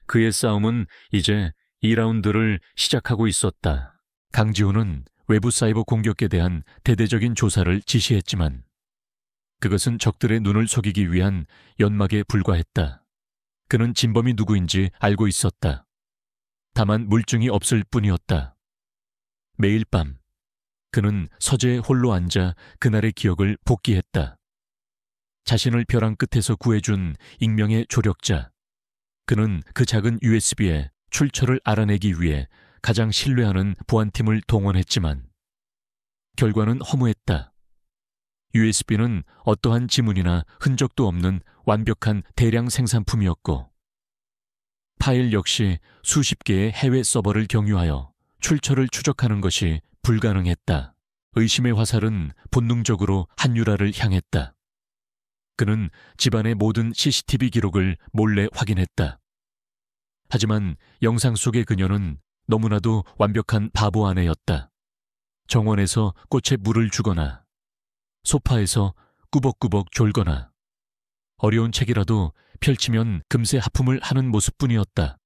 그의 싸움은 이제 2라운드를 시작하고 있었다. 강지훈은 외부 사이버 공격에 대한 대대적인 조사를 지시했지만 그것은 적들의 눈을 속이기 위한 연막에 불과했다. 그는 진범이 누구인지 알고 있었다. 다만 물증이 없을 뿐이었다. 매일 밤 그는 서재에 홀로 앉아 그날의 기억을 복기했다. 자신을 벼랑 끝에서 구해준 익명의 조력자. 그는 그 작은 USB의 출처를 알아내기 위해 가장 신뢰하는 보안팀을 동원했지만 결과는 허무했다. USB는 어떠한 지문이나 흔적도 없는 완벽한 대량 생산품이었고 파일 역시 수십 개의 해외 서버를 경유하여 출처를 추적하는 것이 불가능했다. 의심의 화살은 본능적으로 한유라를 향했다. 그는 집안의 모든 CCTV 기록을 몰래 확인했다. 하지만 영상 속의 그녀는 너무나도 완벽한 바보 아내였다. 정원에서 꽃에 물을 주거나 소파에서 꾸벅꾸벅 졸거나 어려운 책이라도 펼치면 금세 하품을 하는 모습뿐이었다.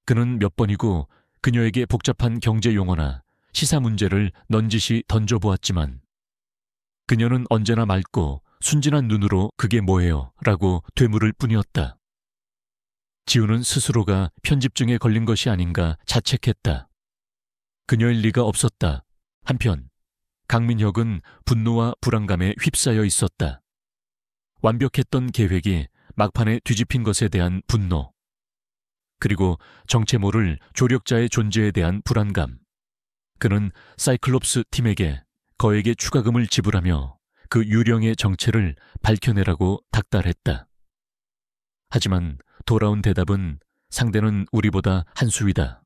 그는 몇 번이고 그녀에게 복잡한 경제 용어나 시사 문제를 넌지시 던져보았지만 그녀는 언제나 맑고 순진한 눈으로 그게 뭐예요? 라고 되물을 뿐이었다. 지훈은 스스로가 편집증에 걸린 것이 아닌가 자책했다. 그녀일 리가 없었다. 한편 강민혁은 분노와 불안감에 휩싸여 있었다. 완벽했던 계획이 막판에 뒤집힌 것에 대한 분노, 그리고 정체 모를 조력자의 존재에 대한 불안감. 그는 사이클롭스 팀에게 거액의 추가금을 지불하며 그 유령의 정체를 밝혀내라고 닥달했다. 하지만 돌아온 대답은 상대는 우리보다 한 수위다.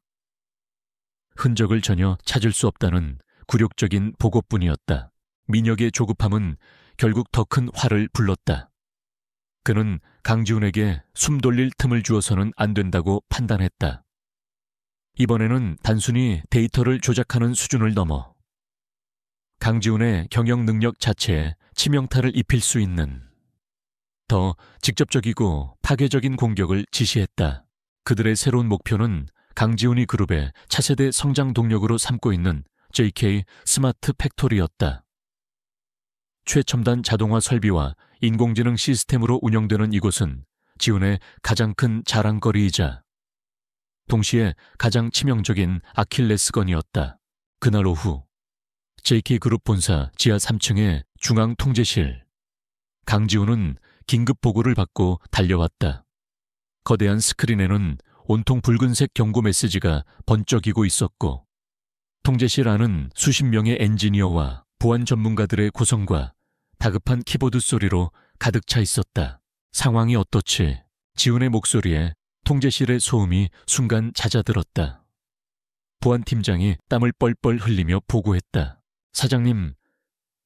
흔적을 전혀 찾을 수 없다는 굴욕적인 보고뿐이었다. 민혁의 조급함은 결국 더 큰 화를 불렀다. 그는 강지훈에게 숨 돌릴 틈을 주어서는 안 된다고 판단했다. 이번에는 단순히 데이터를 조작하는 수준을 넘어 강지훈의 경영 능력 자체에 치명타를 입힐 수 있는 더 직접적이고 파괴적인 공격을 지시했다. 그들의 새로운 목표는 강지훈이 그룹의 차세대 성장 동력으로 삼고 있는 JK 스마트 팩토리였다. 최첨단 자동화 설비와 인공지능 시스템으로 운영되는 이곳은 지훈의 가장 큰 자랑거리이자 동시에 가장 치명적인 아킬레스건이었다. 그날 오후 JK그룹 본사 지하 3층의 중앙통제실. 강지훈은 긴급 보고를 받고 달려왔다. 거대한 스크린에는 온통 붉은색 경고 메시지가 번쩍이고 있었고 통제실 안은 수십 명의 엔지니어와 보안 전문가들의 고성과 다급한 키보드 소리로 가득 차 있었다. 상황이 어떻지? 지훈의 목소리에 통제실의 소음이 순간 잦아들었다. 보안팀장이 땀을 뻘뻘 흘리며 보고했다. 사장님,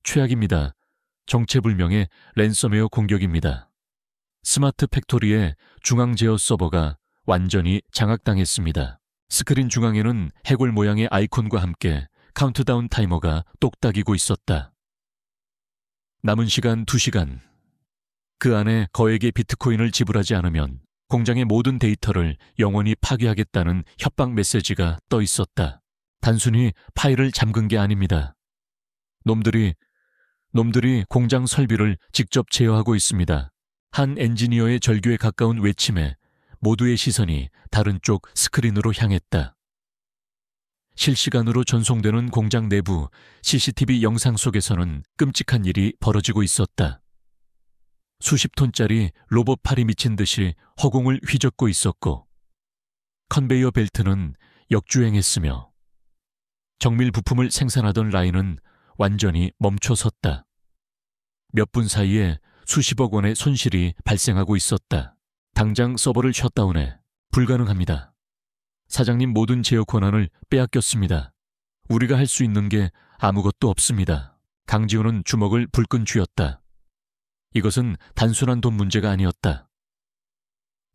최악입니다. 정체불명의 랜섬웨어 공격입니다. 스마트 팩토리의 중앙 제어 서버가 완전히 장악당했습니다. 스크린 중앙에는 해골 모양의 아이콘과 함께 카운트다운 타이머가 똑딱이고 있었다. 남은 시간 2시간. 그 안에 거액의 비트코인을 지불하지 않으면 공장의 모든 데이터를 영원히 파괴하겠다는 협박 메시지가 떠 있었다. 단순히 파일을 잠근 게 아닙니다. 놈들이 공장 설비를 직접 제어하고 있습니다. 한 엔지니어의 절규에 가까운 외침에 모두의 시선이 다른 쪽 스크린으로 향했다. 실시간으로 전송되는 공장 내부 CCTV 영상 속에서는 끔찍한 일이 벌어지고 있었다. 수십 톤짜리 로봇 팔이 미친 듯이 허공을 휘젓고 있었고 컨베이어 벨트는 역주행했으며 정밀 부품을 생산하던 라인은 완전히 멈춰섰다. 몇 분 사이에 수십억 원의 손실이 발생하고 있었다. 당장 서버를 셧다운해. 불가능합니다. 사장님 모든 제어 권한을 빼앗겼습니다. 우리가 할 수 있는 게 아무것도 없습니다. 강지훈은 주먹을 불끈 쥐었다. 이것은 단순한 돈 문제가 아니었다.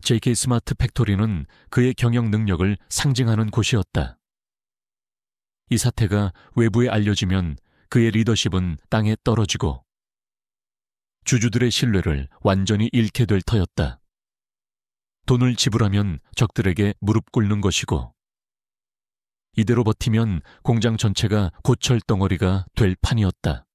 JK 스마트 팩토리는 그의 경영 능력을 상징하는 곳이었다. 이 사태가 외부에 알려지면 그의 리더십은 땅에 떨어지고 주주들의 신뢰를 완전히 잃게 될 터였다. 돈을 지불하면 적들에게 무릎 꿇는 것이고 이대로 버티면 공장 전체가 고철 덩어리가 될 판이었다.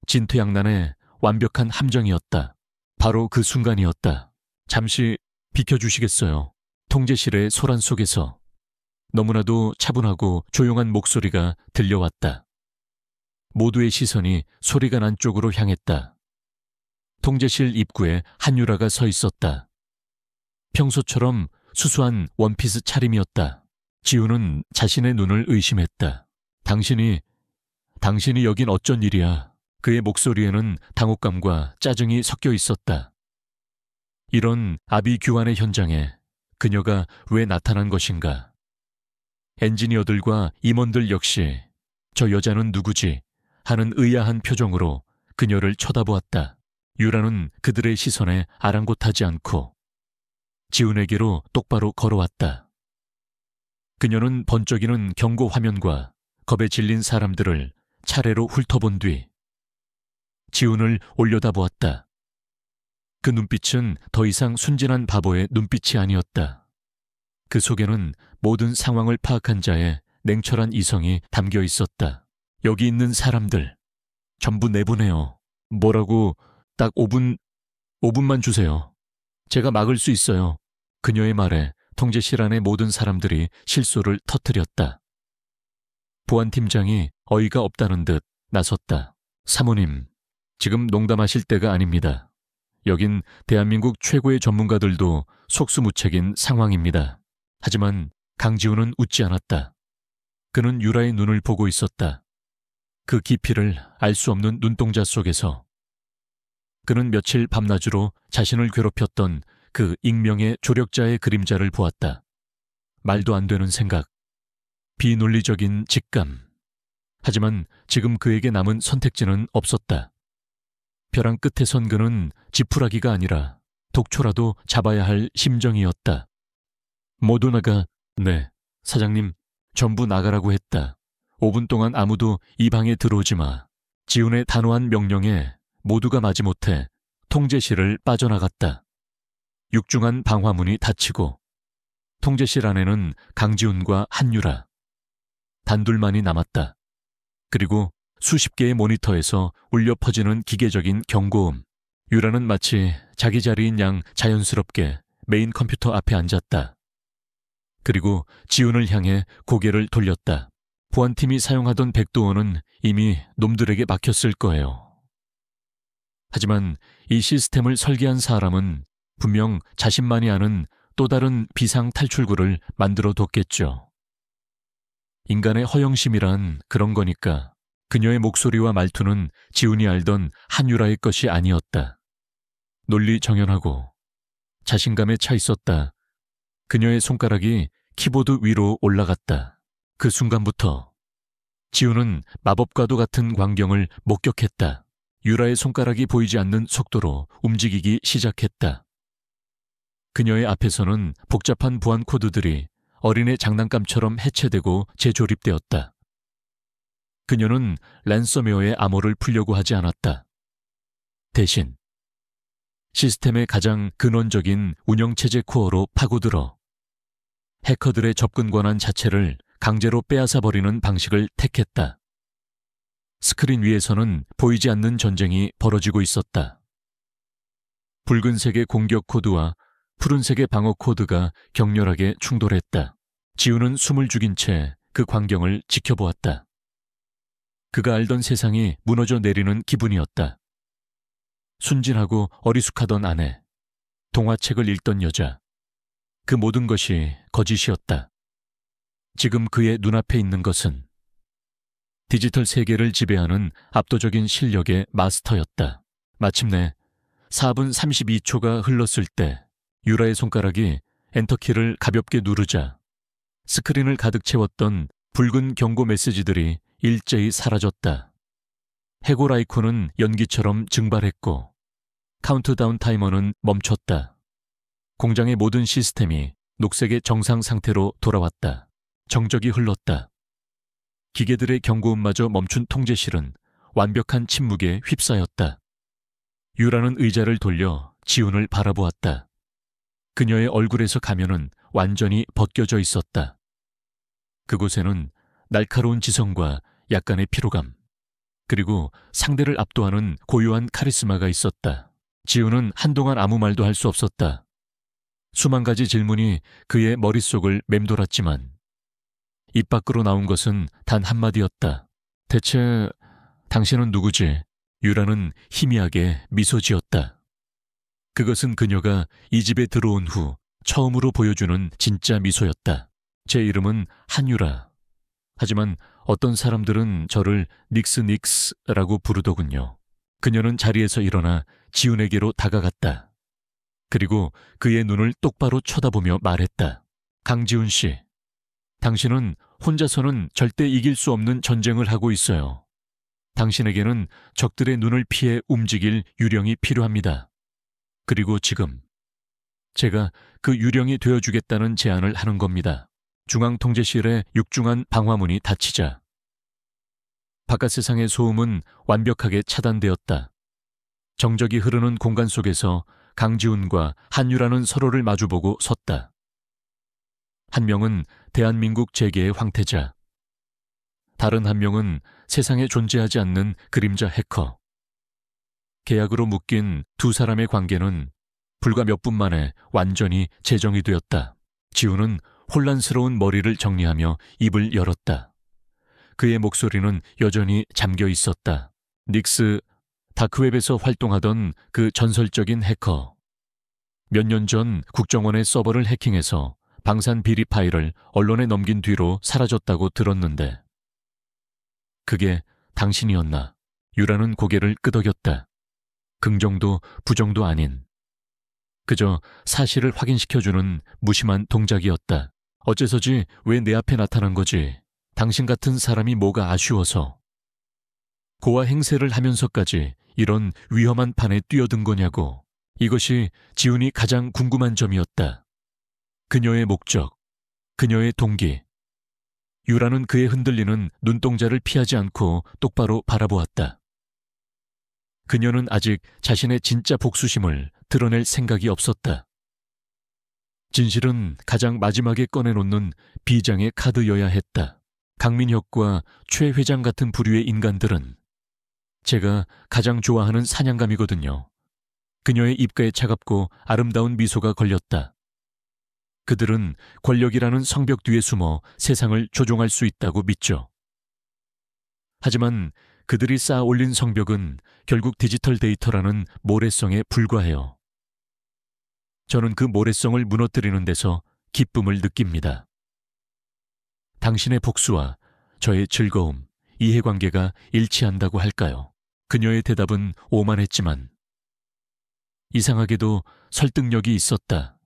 진퇴양난의 완벽한 함정이었다. 바로 그 순간이었다. 잠시 비켜주시겠어요. 통제실의 소란 속에서 너무나도 차분하고 조용한 목소리가 들려왔다. 모두의 시선이 소리가 난 쪽으로 향했다. 통제실 입구에 한유라가 서 있었다. 평소처럼 수수한 원피스 차림이었다. 지훈은 자신의 눈을 의심했다. 당신이 여긴 어쩐 일이야. 그의 목소리에는 당혹감과 짜증이 섞여 있었다. 이런 아비규환의 현장에 그녀가 왜 나타난 것인가. 엔지니어들과 임원들 역시 저 여자는 누구지 하는 의아한 표정으로 그녀를 쳐다보았다. 유라는 그들의 시선에 아랑곳하지 않고 지훈에게로 똑바로 걸어왔다. 그녀는 번쩍이는 경고 화면과 겁에 질린 사람들을 차례로 훑어본 뒤 지훈을 올려다보았다. 그 눈빛은 더 이상 순진한 바보의 눈빛이 아니었다. 그 속에는 모든 상황을 파악한 자의 냉철한 이성이 담겨 있었다. 여기 있는 사람들 전부 내보내요. 뭐라고? 딱 5분만 주세요. 제가 막을 수 있어요. 그녀의 말에 통제실 안의 모든 사람들이 실소를 터뜨렸다. 보안팀장이 어이가 없다는 듯 나섰다. 사모님, 지금 농담하실 때가 아닙니다. 여긴 대한민국 최고의 전문가들도 속수무책인 상황입니다. 하지만 강지훈은 웃지 않았다. 그는 유라의 눈을 보고 있었다. 그 깊이를 알 수 없는 눈동자 속에서 그는 며칠 밤낮으로 자신을 괴롭혔던 그 익명의 조력자의 그림자를 보았다. 말도 안 되는 생각, 비논리적인 직감. 하지만 지금 그에게 남은 선택지는 없었다. 벼랑 끝에 선 그는 지푸라기가 아니라 독초라도 잡아야 할 심정이었다. 모두 나가. 네, 사장님, 전부 나가라고 했다. 5분 동안 아무도 이 방에 들어오지 마. 지훈의 단호한 명령에 모두가 마지못해 통제실을 빠져나갔다. 육중한 방화문이 닫히고 통제실 안에는 강지훈과 한유라 단둘만이 남았다. 그리고 수십 개의 모니터에서 울려 퍼지는 기계적인 경고음. 유라는 마치 자기 자리인 양 자연스럽게 메인 컴퓨터 앞에 앉았다. 그리고 지훈을 향해 고개를 돌렸다. 보안팀이 사용하던 백도어는 이미 놈들에게 막혔을 거예요. 하지만 이 시스템을 설계한 사람은 분명 자신만이 아는 또 다른 비상 탈출구를 만들어 뒀겠죠. 인간의 허영심이란 그런 거니까 그녀의 목소리와 말투는 지훈이 알던 한유라의 것이 아니었다. 논리 정연하고 자신감에 차 있었다. 그녀의 손가락이 키보드 위로 올라갔다. 그 순간부터 지훈은 마법과도 같은 광경을 목격했다. 유라의 손가락이 보이지 않는 속도로 움직이기 시작했다. 그녀의 앞에서는 복잡한 보안 코드들이 어린애 장난감처럼 해체되고 재조립되었다. 그녀는 랜섬웨어의 암호를 풀려고 하지 않았다. 대신 시스템의 가장 근원적인 운영체제 코어로 파고들어 해커들의 접근 권한 자체를 강제로 빼앗아버리는 방식을 택했다. 스크린 위에서는 보이지 않는 전쟁이 벌어지고 있었다. 붉은색의 공격 코드와 푸른색의 방어 코드가 격렬하게 충돌했다. 지훈은 숨을 죽인 채 그 광경을 지켜보았다. 그가 알던 세상이 무너져 내리는 기분이었다. 순진하고 어리숙하던 아내, 동화책을 읽던 여자, 그 모든 것이 거짓이었다. 지금 그의 눈앞에 있는 것은 디지털 세계를 지배하는 압도적인 실력의 마스터였다. 마침내 4분 32초가 흘렀을 때 유라의 손가락이 엔터키를 가볍게 누르자 스크린을 가득 채웠던 붉은 경고 메시지들이 일제히 사라졌다. 해골 아이콘은 연기처럼 증발했고 카운트다운 타이머는 멈췄다. 공장의 모든 시스템이 녹색의 정상 상태로 돌아왔다. 정적이 흘렀다. 기계들의 경고음마저 멈춘 통제실은 완벽한 침묵에 휩싸였다. 유라는 의자를 돌려 지훈을 바라보았다. 그녀의 얼굴에서 가면은 완전히 벗겨져 있었다. 그곳에는 날카로운 지성과 약간의 피로감, 그리고 상대를 압도하는 고유한 카리스마가 있었다. 지훈은 한동안 아무 말도 할 수 없었다. 수만 가지 질문이 그의 머릿속을 맴돌았지만 입 밖으로 나온 것은 단 한마디였다. 대체 당신은 누구지? 유라는 희미하게 미소 지었다. 그것은 그녀가 이 집에 들어온 후 처음으로 보여주는 진짜 미소였다. 제 이름은 한유라. 하지만 어떤 사람들은 저를 닉스라고 부르더군요. 그녀는 자리에서 일어나 지훈에게로 다가갔다. 그리고 그의 눈을 똑바로 쳐다보며 말했다. 강지훈 씨, 당신은 혼자서는 절대 이길 수 없는 전쟁을 하고 있어요. 당신에게는 적들의 눈을 피해 움직일 유령이 필요합니다. 그리고 지금 제가 그 유령이 되어주겠다는 제안을 하는 겁니다. 중앙통제실의 육중한 방화문이 닫히자 바깥 세상의 소음은 완벽하게 차단되었다. 정적이 흐르는 공간 속에서 강지훈과 한유라는 서로를 마주보고 섰다. 한 명은 대한민국 재계의 황태자, 다른 한 명은 세상에 존재하지 않는 그림자 해커. 계약으로 묶인 두 사람의 관계는 불과 몇 분 만에 완전히 재정이 되었다. 지훈은 혼란스러운 머리를 정리하며 입을 열었다. 그의 목소리는 여전히 잠겨 있었다. 닉스, 다크웹에서 활동하던 그 전설적인 해커. 몇 년 전 국정원의 서버를 해킹해서 방산 비리 파일을 언론에 넘긴 뒤로 사라졌다고 들었는데 그게 당신이었나? 유라는 고개를 끄덕였다. 긍정도 부정도 아닌 그저 사실을 확인시켜주는 무심한 동작이었다. 어째서지 왜 내 앞에 나타난 거지? 당신 같은 사람이 뭐가 아쉬워서 고아 행세를 하면서까지 이런 위험한 판에 뛰어든 거냐고. 이것이 지훈이 가장 궁금한 점이었다. 그녀의 목적, 그녀의 동기. 유라는 그의 흔들리는 눈동자를 피하지 않고 똑바로 바라보았다. 그녀는 아직 자신의 진짜 복수심을 드러낼 생각이 없었다. 진실은 가장 마지막에 꺼내놓는 비장의 카드여야 했다. 강민혁과 최 회장 같은 부류의 인간들은 제가 가장 좋아하는 사냥감이거든요. 그녀의 입가에 차갑고 아름다운 미소가 걸렸다. 그들은 권력이라는 성벽 뒤에 숨어 세상을 조종할 수 있다고 믿죠. 하지만 그들이 쌓아 올린 성벽은 결국 디지털 데이터라는 모래성에 불과해요. 저는 그 모래성을 무너뜨리는 데서 기쁨을 느낍니다. 당신의 복수와 저의 즐거움, 이해관계가 일치한다고 할까요? 그녀의 대답은 오만했지만 이상하게도 설득력이 있었다.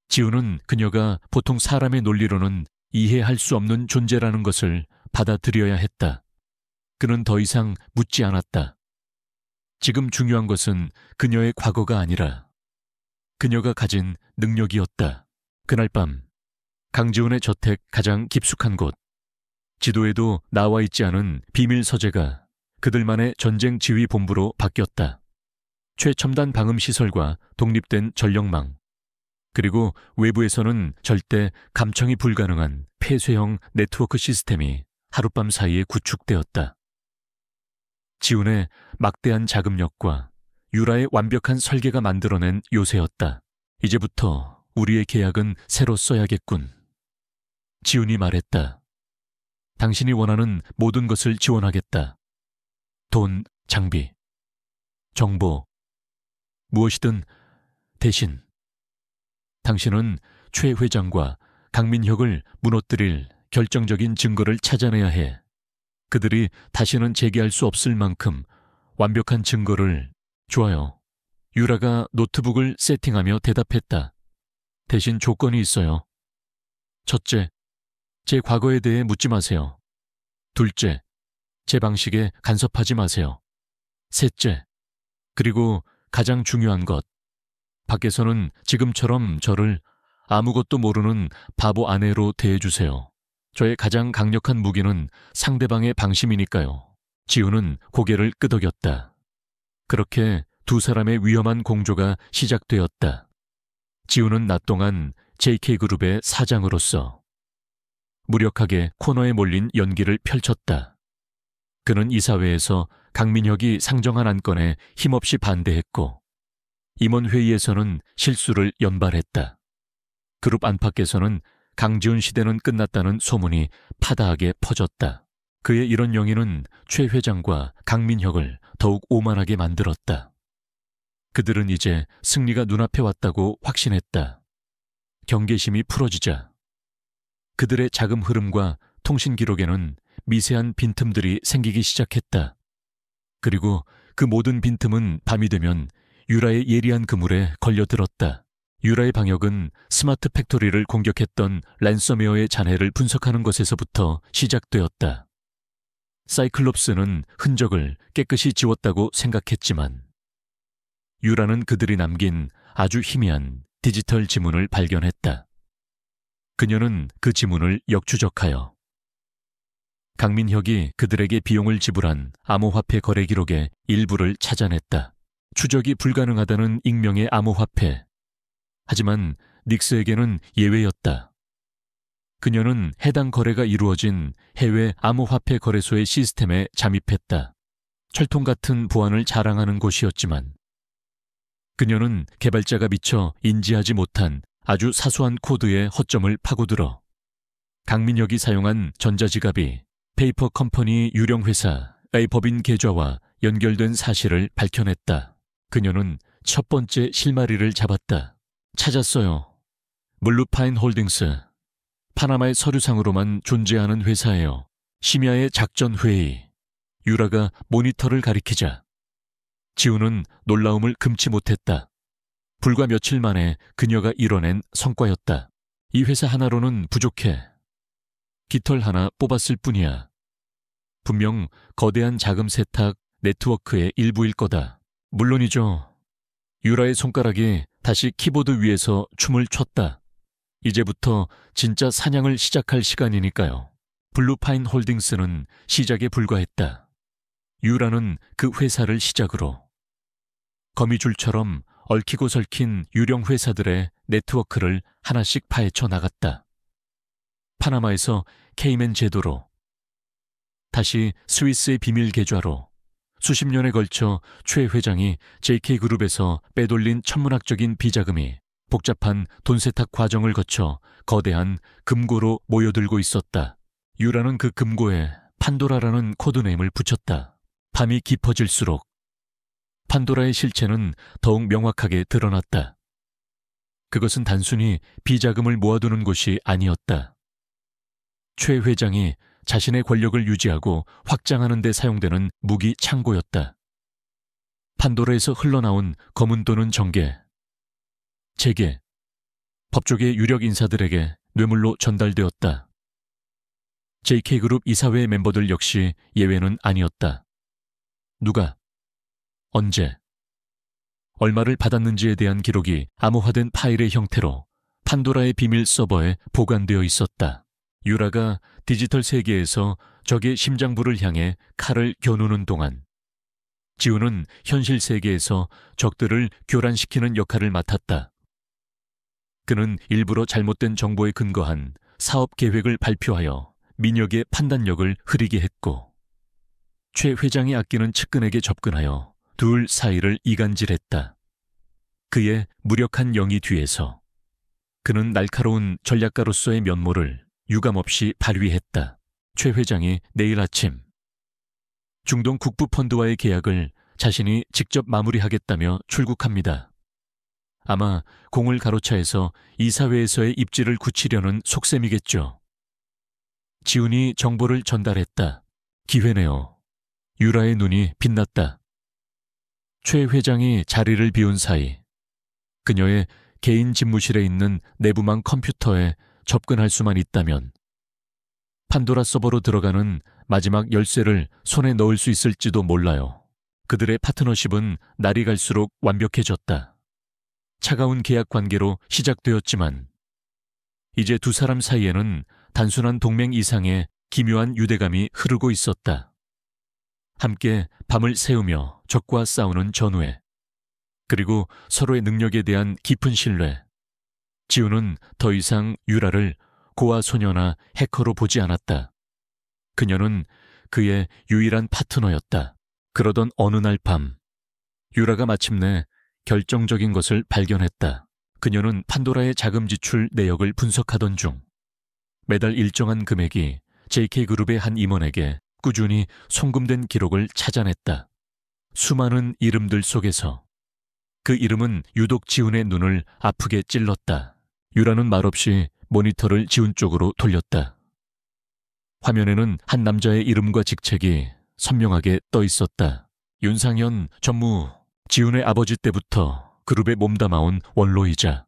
지우는 그녀가 보통 사람의 논리로는 이해할 수 없는 존재라는 것을 받아들여야 했다. 그는 더 이상 묻지 않았다. 지금 중요한 것은 그녀의 과거가 아니라 그녀가 가진 능력이었다. 그날 밤 강지훈의 저택 가장 깊숙한 곳, 지도에도 나와 있지 않은 비밀 서재가 그들만의 전쟁 지휘 본부로 바뀌었다. 최첨단 방음 시설과 독립된 전력망, 그리고 외부에서는 절대 감청이 불가능한 폐쇄형 네트워크 시스템이 하룻밤 사이에 구축되었다. 지훈의 막대한 자금력과 유라의 완벽한 설계가 만들어낸 요새였다. 이제부터 우리의 계약은 새로 써야겠군. 지훈이 말했다. 당신이 원하는 모든 것을 지원하겠다. 돈, 장비, 정보, 무엇이든 대신 당신은 최 회장과 강민혁을 무너뜨릴 결정적인 증거를 찾아내야 해. 그들이 다시는 재개할 수 없을 만큼 완벽한 증거를. 좋아요. 유라가 노트북을 세팅하며 대답했다. 대신 조건이 있어요. 첫째, 제 과거에 대해 묻지 마세요. 둘째, 제 방식에 간섭하지 마세요. 셋째, 그리고 가장 중요한 것, 밖에서는 지금처럼 저를 아무것도 모르는 바보 아내로 대해주세요. 저의 가장 강력한 무기는 상대방의 방심이니까요. 지우는 고개를 끄덕였다. 그렇게 두 사람의 위험한 공조가 시작되었다. 지우는 낮 동안 JK그룹의 사장으로서 무력하게 코너에 몰린 연기를 펼쳤다. 그는 이사회에서 강민혁이 상정한 안건에 힘없이 반대했고 임원회의에서는 실수를 연발했다. 그룹 안팎에서는 강지훈 시대는 끝났다는 소문이 파다하게 퍼졌다. 그의 이런 영위는 최 회장과 강민혁을 더욱 오만하게 만들었다. 그들은 이제 승리가 눈앞에 왔다고 확신했다. 경계심이 풀어지자 그들의 자금 흐름과 통신 기록에는 미세한 빈틈들이 생기기 시작했다. 그리고 그 모든 빈틈은 밤이 되면 유라의 예리한 그물에 걸려들었다. 유라의 방역은 스마트 팩토리를 공격했던 랜섬웨어의 잔해를 분석하는 것에서부터 시작되었다. 사이클롭스는 흔적을 깨끗이 지웠다고 생각했지만 유라는 그들이 남긴 아주 희미한 디지털 지문을 발견했다. 그녀는 그 지문을 역추적하여 강민혁이 그들에게 비용을 지불한 암호화폐 거래 기록의 일부를 찾아냈다. 추적이 불가능하다는 익명의 암호화폐. 하지만 닉스에게는 예외였다. 그녀는 해당 거래가 이루어진 해외 암호화폐 거래소의 시스템에 잠입했다. 철통 같은 보안을 자랑하는 곳이었지만 그녀는 개발자가 미처 인지하지 못한 아주 사소한 코드의 허점을 파고들어 강민혁이 사용한 전자지갑이 페이퍼 컴퍼니 유령 회사의 법인 계좌와 연결된 사실을 밝혀냈다. 그녀는 첫 번째 실마리를 잡았다. 찾았어요. 블루파인 홀딩스. 파나마의 서류상으로만 존재하는 회사예요. 심야의 작전회의. 유라가 모니터를 가리키자 지우는 놀라움을 금치 못했다. 불과 며칠 만에 그녀가 이뤄낸 성과였다. 이 회사 하나로는 부족해. 깃털 하나 뽑았을 뿐이야. 분명 거대한 자금 세탁 네트워크의 일부일 거다. 물론이죠. 유라의 손가락이 다시 키보드 위에서 춤을 췄다. 이제부터 진짜 사냥을 시작할 시간이니까요. 블루파인 홀딩스는 시작에 불과했다. 유라는 그 회사를 시작으로 거미줄처럼 얽히고 설킨 유령 회사들의 네트워크를 하나씩 파헤쳐 나갔다. 파나마에서 케이맨 제도로, 다시 스위스의 비밀 계좌로 수십 년에 걸쳐 최 회장이 JK그룹에서 빼돌린 천문학적인 비자금이 복잡한 돈 세탁 과정을 거쳐 거대한 금고로 모여들고 있었다. 유라는 그 금고에 판도라라는 코드네임을 붙였다. 밤이 깊어질수록 판도라의 실체는 더욱 명확하게 드러났다. 그것은 단순히 비자금을 모아두는 곳이 아니었다. 최 회장이 자신의 권력을 유지하고 확장하는 데 사용되는 무기 창고였다. 판도라에서 흘러나온 검은 돈은 정계, 재계, 법조계 유력 인사들에게 뇌물로 전달되었다. JK그룹 이사회 멤버들 역시 예외는 아니었다. 누가, 언제, 얼마를 받았는지에 대한 기록이 암호화된 파일의 형태로 판도라의 비밀 서버에 보관되어 있었다. 유라가 디지털 세계에서 적의 심장부를 향해 칼을 겨누는 동안 지우는 현실 세계에서 적들을 교란시키는 역할을 맡았다. 그는 일부러 잘못된 정보에 근거한 사업 계획을 발표하여 민혁의 판단력을 흐리게 했고, 최 회장이 아끼는 측근에게 접근하여 둘 사이를 이간질했다. 그의 무력한 영이 뒤에서 그는 날카로운 전략가로서의 면모를 유감없이 발휘했다. 최 회장이 내일 아침 중동 국부펀드와의 계약을 자신이 직접 마무리하겠다며 출국합니다. 아마 공을 가로차에서 이사회에서의 입지를 굳히려는 속셈이겠죠. 지훈이 정보를 전달했다. 기회네요. 유라의 눈이 빛났다. 최 회장이 자리를 비운 사이 그녀의 개인 집무실에 있는 내부망 컴퓨터에 접근할 수만 있다면 판도라 서버로 들어가는 마지막 열쇠를 손에 넣을 수 있을지도 몰라요. 그들의 파트너십은 날이 갈수록 완벽해졌다. 차가운 계약 관계로 시작되었지만 이제 두 사람 사이에는 단순한 동맹 이상의 기묘한 유대감이 흐르고 있었다. 함께 밤을 새우며 적과 싸우는 전우애, 그리고 서로의 능력에 대한 깊은 신뢰. 지우는 더 이상 유라를 고아 소녀나 해커로 보지 않았다. 그녀는 그의 유일한 파트너였다. 그러던 어느 날 밤, 유라가 마침내 결정적인 것을 발견했다. 그녀는 판도라의 자금 지출 내역을 분석하던 중 매달 일정한 금액이 JK그룹의 한 임원에게 꾸준히 송금된 기록을 찾아냈다. 수많은 이름들 속에서 그 이름은 유독 지훈의 눈을 아프게 찔렀다. 유라는 말없이 모니터를 지훈 쪽으로 돌렸다. 화면에는 한 남자의 이름과 직책이 선명하게 떠 있었다. 윤상현 전무, 지훈의 아버지 때부터 그룹에 몸담아온 원로이자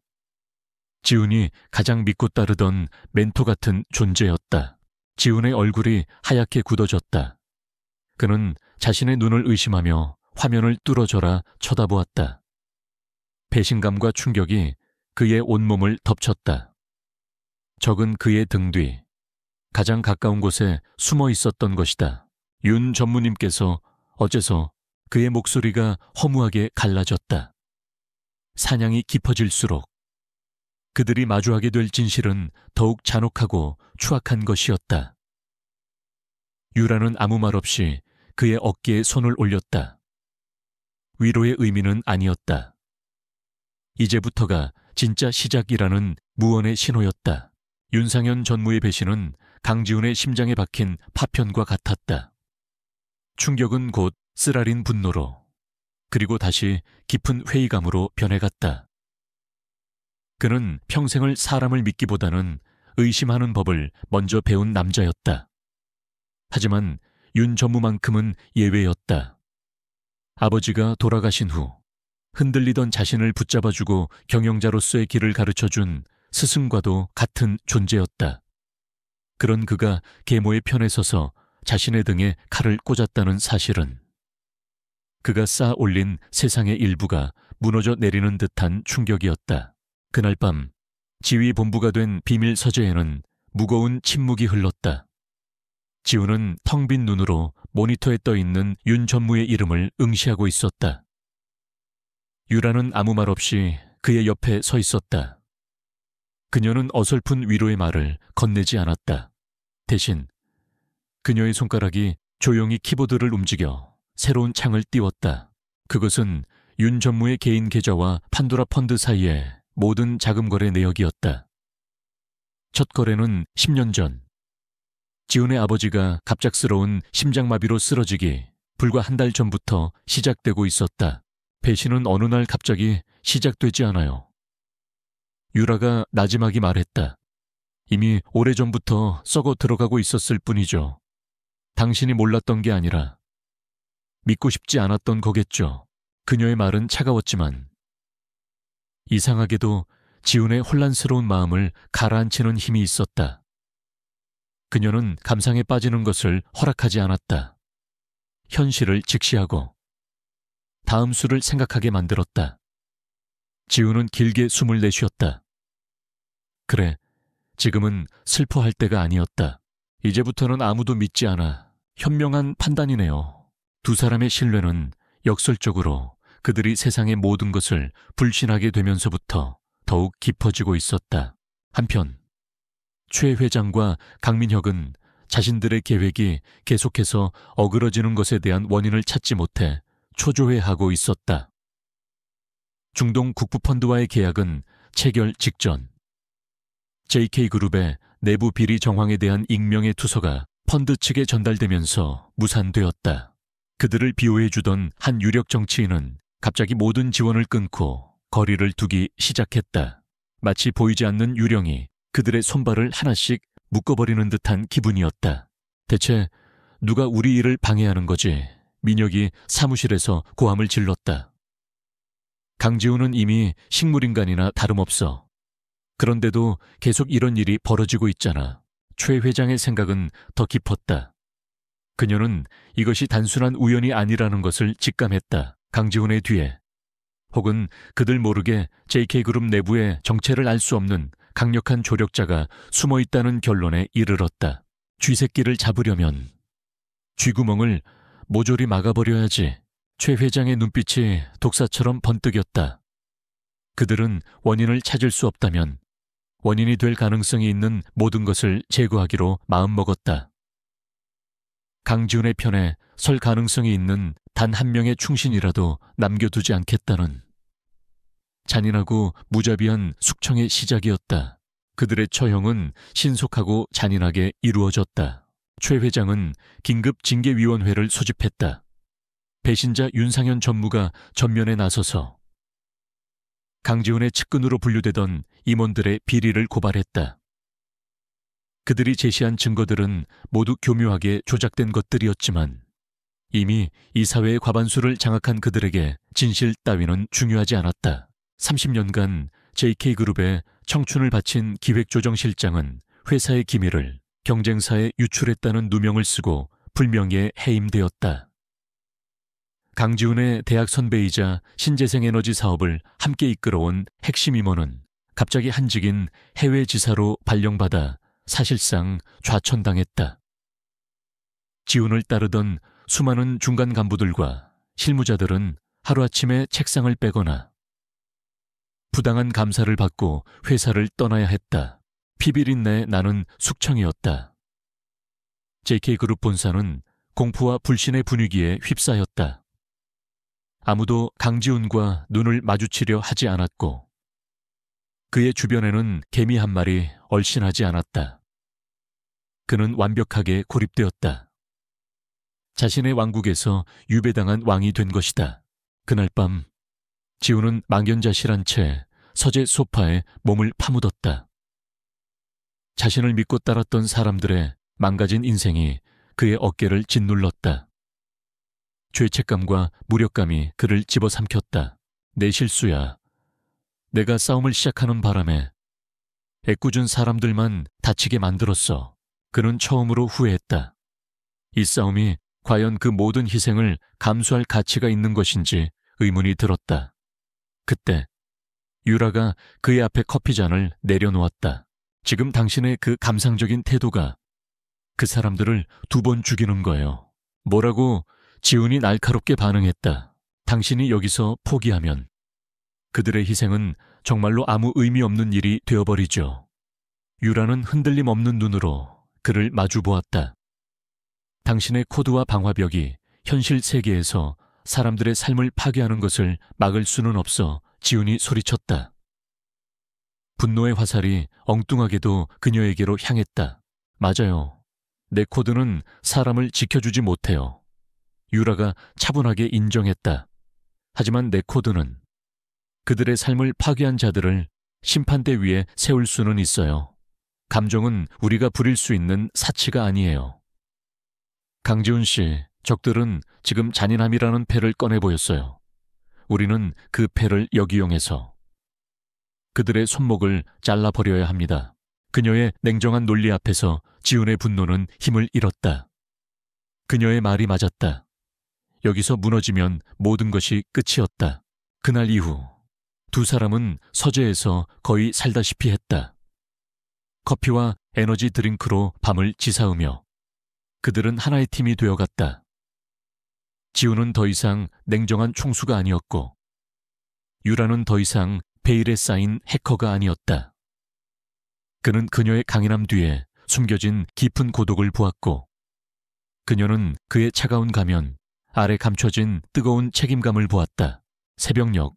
지훈이 가장 믿고 따르던 멘토 같은 존재였다. 지훈의 얼굴이 하얗게 굳어졌다. 그는 자신의 눈을 의심하며 화면을 뚫어져라 쳐다보았다. 배신감과 충격이 그의 온몸을 덮쳤다. 적은 그의 등 뒤, 가장 가까운 곳에 숨어 있었던 것이다. 윤 전무님께서 어째서 그의 목소리가 허무하게 갈라졌다. 사냥이 깊어질수록 그들이 마주하게 될 진실은 더욱 잔혹하고 추악한 것이었다. 유라는 아무 말 없이 그의 어깨에 손을 올렸다. 위로의 의미는 아니었다. 이제부터가 진짜 시작이라는 무언의 신호였다. 윤상현 전무의 배신은 강지훈의 심장에 박힌 파편과 같았다. 충격은 곧 쓰라린 분노로, 그리고 다시 깊은 회의감으로 변해갔다. 그는 평생을 사람을 믿기보다는 의심하는 법을 먼저 배운 남자였다. 하지만 윤 전무만큼은 예외였다. 아버지가 돌아가신 후 흔들리던 자신을 붙잡아주고 경영자로서의 길을 가르쳐준 스승과도 같은 존재였다. 그런 그가 계모의 편에 서서 자신의 등에 칼을 꽂았다는 사실은 그가 쌓아 올린 세상의 일부가 무너져 내리는 듯한 충격이었다. 그날 밤 지휘본부가 된 비밀 서재에는 무거운 침묵이 흘렀다. 지훈은 텅 빈 눈으로 모니터에 떠있는 윤 전무의 이름을 응시하고 있었다. 유라는 아무 말 없이 그의 옆에 서 있었다. 그녀는 어설픈 위로의 말을 건네지 않았다. 대신 그녀의 손가락이 조용히 키보드를 움직여 새로운 창을 띄웠다. 그것은 윤 전무의 개인 계좌와 판도라 펀드 사이의 모든 자금 거래 내역이었다. 첫 거래는 10년 전. 지훈의 아버지가 갑작스러운 심장마비로 쓰러지기 불과 한 달 전부터 시작되고 있었다. 배신은 어느 날 갑자기 시작되지 않아요. 유라가 나지막이 말했다. 이미 오래전부터 썩어 들어가고 있었을 뿐이죠. 당신이 몰랐던 게 아니라 믿고 싶지 않았던 거겠죠. 그녀의 말은 차가웠지만 이상하게도 지훈의 혼란스러운 마음을 가라앉히는 힘이 있었다. 그녀는 감상에 빠지는 것을 허락하지 않았다. 현실을 직시하고 다음 수를 생각하게 만들었다. 지훈은 길게 숨을 내쉬었다. 그래, 지금은 슬퍼할 때가 아니었다. 이제부터는 아무도 믿지 않아. 현명한 판단이네요. 두 사람의 신뢰는 역설적으로 그들이 세상의 모든 것을 불신하게 되면서부터 더욱 깊어지고 있었다. 한편 최 회장과 강민혁은 자신들의 계획이 계속해서 어그러지는 것에 대한 원인을 찾지 못해 초조해하고 있었다. 중동 국부펀드와의 계약은 체결 직전 JK그룹의 내부 비리 정황에 대한 익명의 투서가 펀드 측에 전달되면서 무산되었다. 그들을 비호해주던 한 유력 정치인은 갑자기 모든 지원을 끊고 거리를 두기 시작했다. 마치 보이지 않는 유령이 그들의 손발을 하나씩 묶어버리는 듯한 기분이었다. 대체 누가 우리 일을 방해하는 거지? 민혁이 사무실에서 고함을 질렀다. 강지훈은 이미 식물인간이나 다름없어. 그런데도 계속 이런 일이 벌어지고 있잖아. 최 회장의 생각은 더 깊었다. 그녀는 이것이 단순한 우연이 아니라는 것을 직감했다. 강지훈의 뒤에 혹은 그들 모르게 JK그룹 내부의 정체를 알 수 없는 강력한 조력자가 숨어있다는 결론에 이르렀다. 쥐새끼를 잡으려면 쥐구멍을 모조리 막아버려야지. 최 회장의 눈빛이 독사처럼 번뜩였다. 그들은 원인을 찾을 수 없다면 원인이 될 가능성이 있는 모든 것을 제거하기로 마음먹었다. 강지훈의 편에 설 가능성이 있는 단 한 명의 충신이라도 남겨두지 않겠다는 잔인하고 무자비한 숙청의 시작이었다. 그들의 처형은 신속하고 잔인하게 이루어졌다. 최 회장은 긴급 징계위원회를 소집했다. 배신자 윤상현 전무가 전면에 나서서 강지훈의 측근으로 분류되던 임원들의 비리를 고발했다. 그들이 제시한 증거들은 모두 교묘하게 조작된 것들이었지만 이미 이 사회의 과반수를 장악한 그들에게 진실 따위는 중요하지 않았다. 30년간 JK그룹에 청춘을 바친 기획조정실장은 회사의 기밀을 경쟁사에 유출했다는 누명을 쓰고 불명예에 해임되었다. 강지훈의 대학 선배이자 신재생에너지 사업을 함께 이끌어온 핵심 임원은 갑자기 한직인 해외지사로 발령받아 사실상 좌천당했다. 지훈을 따르던 수많은 중간 간부들과 실무자들은 하루아침에 책상을 빼거나 부당한 감사를 받고 회사를 떠나야 했다. 피비린내 나는 숙청이었다. JK그룹 본사는 공포와 불신의 분위기에 휩싸였다. 아무도 강지훈과 눈을 마주치려 하지 않았고 그의 주변에는 개미 한 마리 얼씬하지 않았다. 그는 완벽하게 고립되었다. 자신의 왕국에서 유배당한 왕이 된 것이다. 그날 밤 지훈은 망연자실한 채 서재 소파에 몸을 파묻었다. 자신을 믿고 따랐던 사람들의 망가진 인생이 그의 어깨를 짓눌렀다. 죄책감과 무력감이 그를 집어삼켰다. 내 실수야. 내가 싸움을 시작하는 바람에 애꿎은 사람들만 다치게 만들었어. 그는 처음으로 후회했다. 이 싸움이 과연 그 모든 희생을 감수할 가치가 있는 것인지 의문이 들었다. 그때 유라가 그의 앞에 커피잔을 내려놓았다. 지금 당신의 그 감상적인 태도가 그 사람들을 2번 죽이는 거예요. 뭐라고 지훈이 날카롭게 반응했다. 당신이 여기서 포기하면 그들의 희생은 정말로 아무 의미 없는 일이 되어버리죠. 유라는 흔들림 없는 눈으로 그를 마주 보았다. 당신의 코드와 방화벽이 현실 세계에서 사람들의 삶을 파괴하는 것을 막을 수는 없어. 지훈이 소리쳤다. 분노의 화살이 엉뚱하게도 그녀에게로 향했다. 맞아요. 내 코드는 사람을 지켜주지 못해요. 유라가 차분하게 인정했다. 하지만 내 코드는 그들의 삶을 파괴한 자들을 심판대 위에 세울 수는 있어요. 감정은 우리가 부릴 수 있는 사치가 아니에요. 강지훈 씨, 적들은 지금 잔인함이라는 패를 꺼내 보였어요. 우리는 그 패를 역이용해서 그들의 손목을 잘라버려야 합니다. 그녀의 냉정한 논리 앞에서 지훈의 분노는 힘을 잃었다. 그녀의 말이 맞았다. 여기서 무너지면 모든 것이 끝이었다. 그날 이후 두 사람은 서재에서 거의 살다시피 했다. 커피와 에너지 드링크로 밤을 지사으며 그들은 하나의 팀이 되어갔다. 지훈은 더 이상 냉정한 총수가 아니었고 유라는 더 이상 베일에 쌓인 해커가 아니었다. 그는 그녀의 강인함 뒤에 숨겨진 깊은 고독을 보았고 그녀는 그의 차가운 가면 아래 감춰진 뜨거운 책임감을 보았다. 새벽녘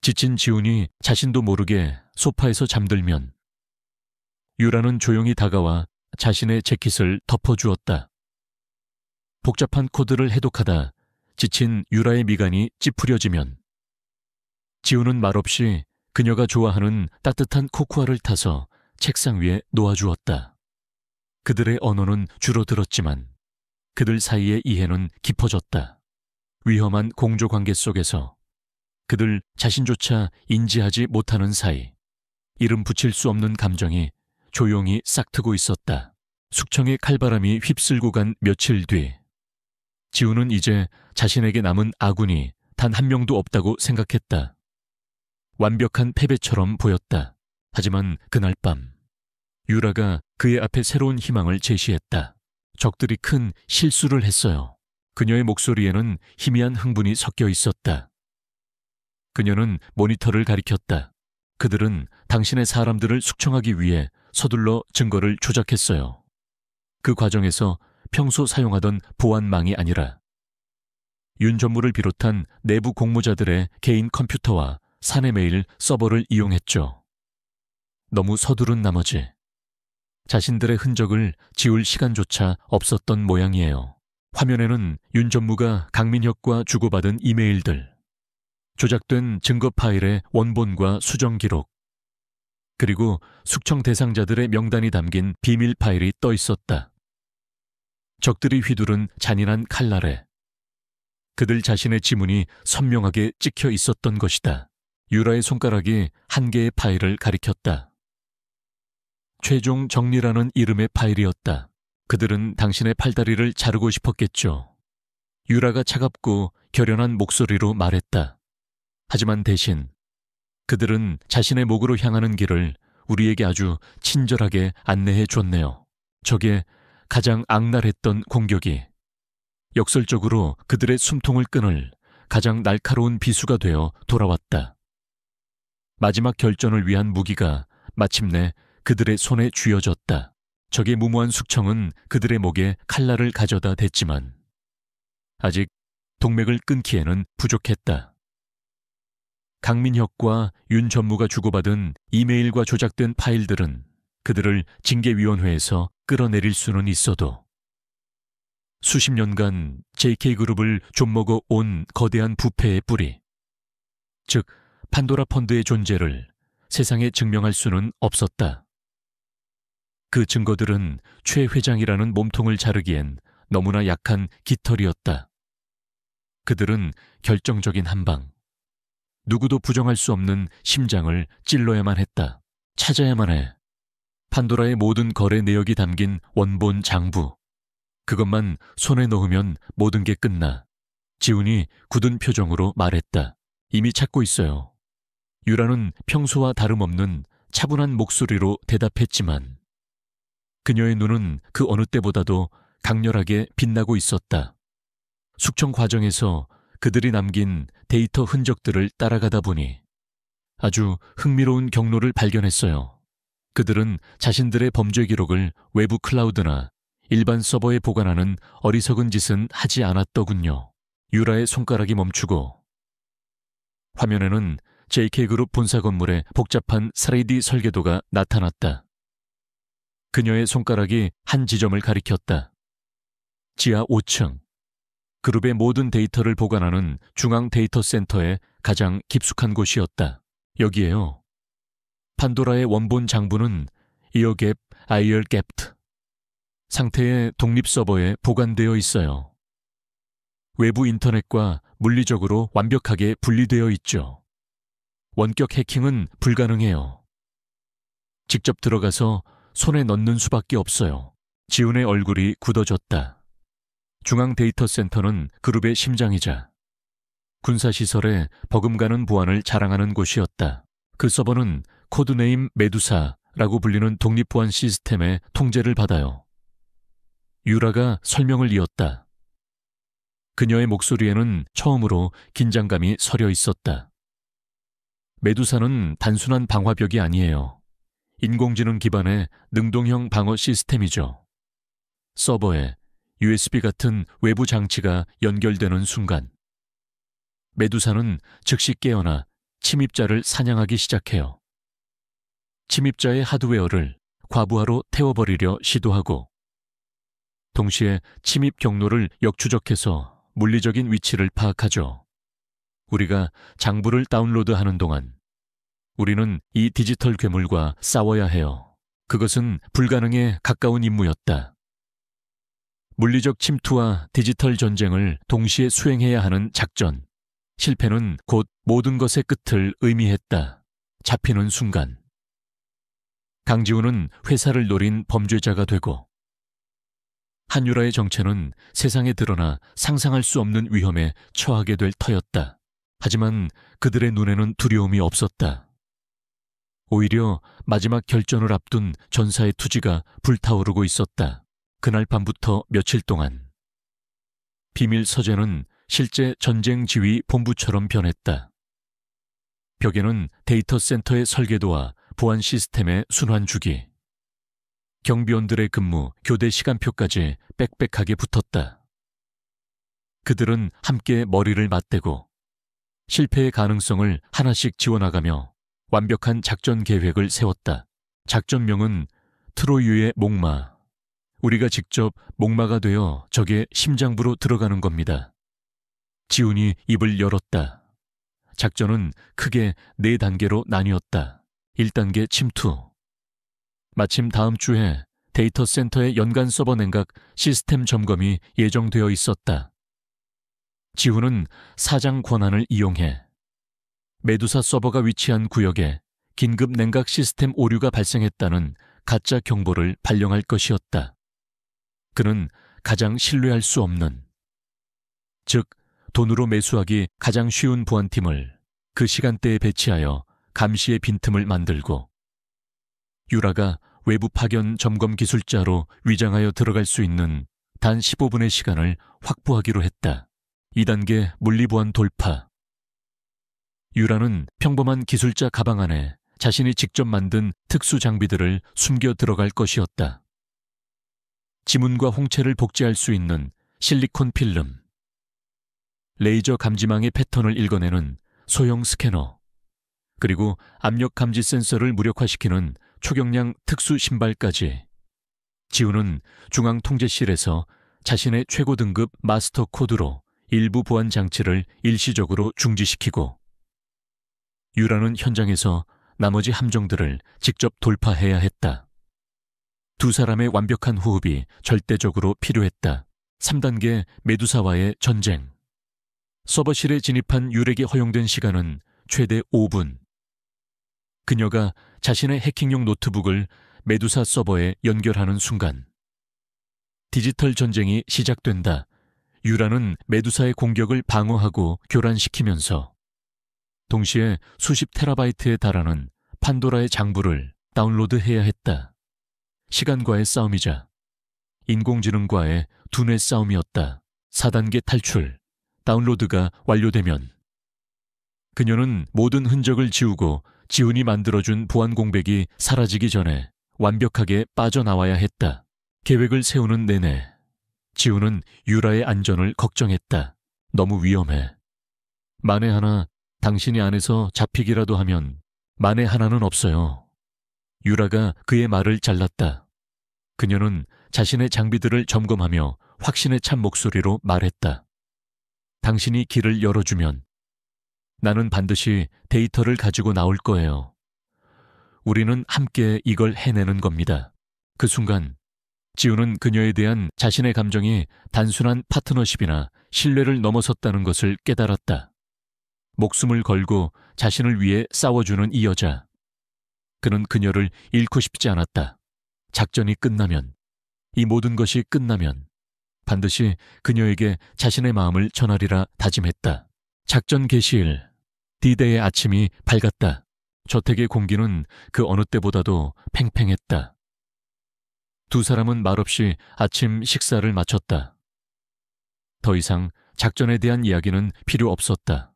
지친 지훈이 자신도 모르게 소파에서 잠들면 유라는 조용히 다가와 자신의 재킷을 덮어주었다. 복잡한 코드를 해독하다 지친 유라의 미간이 찌푸려지면 지훈은 말없이 그녀가 좋아하는 따뜻한 코코아를 타서 책상 위에 놓아주었다. 그들의 언어는 줄어들었지만 그들 사이의 이해는 깊어졌다. 위험한 공조관계 속에서 그들 자신조차 인지하지 못하는 사이 이름 붙일 수 없는 감정이 조용히 싹트고 있었다. 숙청의 칼바람이 휩쓸고 간 며칠 뒤 지훈은 이제 자신에게 남은 아군이 단 한 명도 없다고 생각했다. 완벽한 패배처럼 보였다. 하지만 그날 밤 유라가 그의 앞에 새로운 희망을 제시했다. 적들이 큰 실수를 했어요. 그녀의 목소리에는 희미한 흥분이 섞여 있었다. 그녀는 모니터를 가리켰다. 그들은 당신의 사람들을 숙청하기 위해 서둘러 증거를 조작했어요. 그 과정에서 평소 사용하던 보안망이 아니라 윤 전무를 비롯한 내부 공모자들의 개인 컴퓨터와 사내 메일 서버를 이용했죠. 너무 서두른 나머지 자신들의 흔적을 지울 시간조차 없었던 모양이에요. 화면에는 윤 전무가 강민혁과 주고받은 이메일들, 조작된 증거 파일의 원본과 수정 기록, 그리고 숙청 대상자들의 명단이 담긴 비밀 파일이 떠 있었다. 적들이 휘두른 잔인한 칼날에 그들 자신의 지문이 선명하게 찍혀 있었던 것이다. 유라의 손가락이 한 개의 파일을 가리켰다. 최종 정리라는 이름의 파일이었다. 그들은 당신의 팔다리를 자르고 싶었겠죠. 유라가 차갑고 결연한 목소리로 말했다. 하지만 대신 그들은 자신의 목으로 향하는 길을 우리에게 아주 친절하게 안내해 줬네요. 적의 가장 악랄했던 공격이 역설적으로 그들의 숨통을 끊을 가장 날카로운 비수가 되어 돌아왔다. 마지막 결전을 위한 무기가 마침내 그들의 손에 쥐어졌다. 적의 무모한 숙청은 그들의 목에 칼날을 가져다 댔지만 아직 동맥을 끊기에는 부족했다. 강민혁과 윤 전무가 주고받은 이메일과 조작된 파일들은 그들을 징계위원회에서 끌어내릴 수는 있어도 수십 년간 JK그룹을 좀먹어 온 거대한 부패의 뿌리, 즉 판도라 펀드의 존재를 세상에 증명할 수는 없었다. 그 증거들은 최 회장이라는 몸통을 자르기엔 너무나 약한 깃털이었다. 그들은 결정적인 한방, 누구도 부정할 수 없는 심장을 찔러야만 했다. 찾아야만 해. 판도라의 모든 거래 내역이 담긴 원본 장부. 그것만 손에 넣으면 모든 게 끝나. 지훈이 굳은 표정으로 말했다. 이미 찾고 있어요. 유라는 평소와 다름없는 차분한 목소리로 대답했지만 그녀의 눈은 그 어느 때보다도 강렬하게 빛나고 있었다. 숙청 과정에서 그들이 남긴 데이터 흔적들을 따라가다 보니 아주 흥미로운 경로를 발견했어요. 그들은 자신들의 범죄 기록을 외부 클라우드나 일반 서버에 보관하는 어리석은 짓은 하지 않았더군요. 유라의 손가락이 멈추고 화면에는 JK그룹 본사 건물의 복잡한 3D 설계도가 나타났다. 그녀의 손가락이 한 지점을 가리켰다. 지하 5층. 그룹의 모든 데이터를 보관하는 중앙 데이터 센터의 가장 깊숙한 곳이었다. 여기에요. 판도라의 원본 장부는 이어갭 아이얼갭트 상태의 독립 서버에 보관되어 있어요. 외부 인터넷과 물리적으로 완벽하게 분리되어 있죠. 원격 해킹은 불가능해요. 직접 들어가서 손에 넣는 수밖에 없어요. 지훈의 얼굴이 굳어졌다. 중앙 데이터 센터는 그룹의 심장이자 군사시설의 버금가는 보안을 자랑하는 곳이었다. 그 서버는 코드네임 메두사라고 불리는 독립보안 시스템의 통제를 받아요. 유라가 설명을 이었다. 그녀의 목소리에는 처음으로 긴장감이 서려 있었다. 메두사는 단순한 방화벽이 아니에요. 인공지능 기반의 능동형 방어 시스템이죠. 서버에 USB 같은 외부 장치가 연결되는 순간 메두사는 즉시 깨어나 침입자를 사냥하기 시작해요. 침입자의 하드웨어를 과부하로 태워버리려 시도하고 동시에 침입 경로를 역추적해서 물리적인 위치를 파악하죠. 우리가 장부를 다운로드하는 동안 우리는 이 디지털 괴물과 싸워야 해요. 그것은 불가능에 가까운 임무였다. 물리적 침투와 디지털 전쟁을 동시에 수행해야 하는 작전. 실패는 곧 모든 것의 끝을 의미했다. 잡히는 순간 강지훈은 회사를 노린 범죄자가 되고 한유라의 정체는 세상에 드러나 상상할 수 없는 위험에 처하게 될 터였다. 하지만 그들의 눈에는 두려움이 없었다. 오히려 마지막 결전을 앞둔 전사의 투지가 불타오르고 있었다. 그날 밤부터 며칠 동안 비밀 서재는 실제 전쟁 지휘 본부처럼 변했다. 벽에는 데이터 센터의 설계도와 보안 시스템의 순환 주기, 경비원들의 근무, 교대 시간표까지 빽빽하게 붙었다. 그들은 함께 머리를 맞대고 실패의 가능성을 하나씩 지워나가며 완벽한 작전 계획을 세웠다. 작전명은 트로이의 목마. 우리가 직접 목마가 되어 적의 심장부로 들어가는 겁니다. 지훈이 입을 열었다. 작전은 크게 4단계로 나뉘었다. 1단계 침투. 마침 다음 주에 데이터 센터의 연간 서버 냉각 시스템 점검이 예정되어 있었다. 지훈은 사장 권한을 이용해 메두사 서버가 위치한 구역에 긴급 냉각 시스템 오류가 발생했다는 가짜 경보를 발령할 것이었다. 그는 가장 신뢰할 수 없는, 즉 돈으로 매수하기 가장 쉬운 보안팀을 그 시간대에 배치하여 감시의 빈틈을 만들고 유라가 외부 파견 점검 기술자로 위장하여 들어갈 수 있는 단 15분의 시간을 확보하기로 했다. 2단계 물리보안 돌파. 유라는 평범한 기술자 가방 안에 자신이 직접 만든 특수 장비들을 숨겨 들어갈 것이었다. 지문과 홍채를 복제할 수 있는 실리콘 필름, 레이저 감지망의 패턴을 읽어내는 소형 스캐너, 그리고 압력 감지 센서를 무력화시키는 초경량 특수 신발까지. 지훈은 중앙 통제실에서 자신의 최고 등급 마스터 코드로 일부 보안 장치를 일시적으로 중지시키고 유라는 현장에서 나머지 함정들을 직접 돌파해야 했다. 두 사람의 완벽한 호흡이 절대적으로 필요했다. 3단계 메두사와의 전쟁. 서버실에 진입한 유렉이 허용된 시간은 최대 5분. 그녀가 자신의 해킹용 노트북을 메두사 서버에 연결하는 순간 디지털 전쟁이 시작된다. 유라는 메두사의 공격을 방어하고 교란시키면서 동시에 수십 테라바이트에 달하는 판도라의 장부를 다운로드해야 했다. 시간과의 싸움이자 인공지능과의 두뇌 싸움이었다. 4단계 탈출. 다운로드가 완료되면 그녀는 모든 흔적을 지우고 지훈이 만들어준 보안 공백이 사라지기 전에 완벽하게 빠져나와야 했다. 계획을 세우는 내내 지훈은 유라의 안전을 걱정했다. 너무 위험해. 만에 하나 당신이 안에서 잡히기라도 하면 만에 하나는 없어요. 유라가 그의 말을 잘랐다. 그녀는 자신의 장비들을 점검하며 확신에 찬 목소리로 말했다. 당신이 길을 열어주면 나는 반드시 데이터를 가지고 나올 거예요. 우리는 함께 이걸 해내는 겁니다. 그 순간 지훈은 그녀에 대한 자신의 감정이 단순한 파트너십이나 신뢰를 넘어섰다는 것을 깨달았다. 목숨을 걸고 자신을 위해 싸워주는 이 여자. 그는 그녀를 잃고 싶지 않았다. 작전이 끝나면, 이 모든 것이 끝나면 반드시 그녀에게 자신의 마음을 전하리라 다짐했다. 작전 개시일, D-Day의 아침이 밝았다. 저택의 공기는 그 어느 때보다도 팽팽했다. 두 사람은 말없이 아침 식사를 마쳤다. 더 이상 작전에 대한 이야기는 필요 없었다.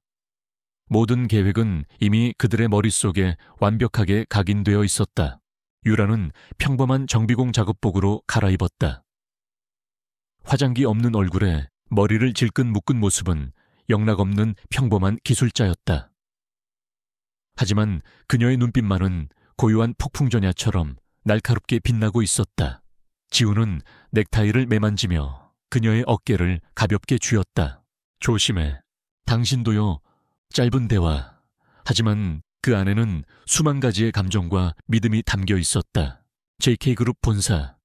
모든 계획은 이미 그들의 머릿속에 완벽하게 각인되어 있었다. 유라는 평범한 정비공 작업복으로 갈아입었다. 화장기 없는 얼굴에 머리를 질끈 묶은 모습은 영락없는 평범한 기술자였다. 하지만 그녀의 눈빛만은 고요한 폭풍전야처럼 날카롭게 빛나고 있었다. 지훈은 넥타이를 매만지며 그녀의 어깨를 가볍게 쥐었다. 조심해. 당신도요. 짧은 대화. 하지만 그 안에는 수만 가지의 감정과 믿음이 담겨 있었다. JK그룹 본사.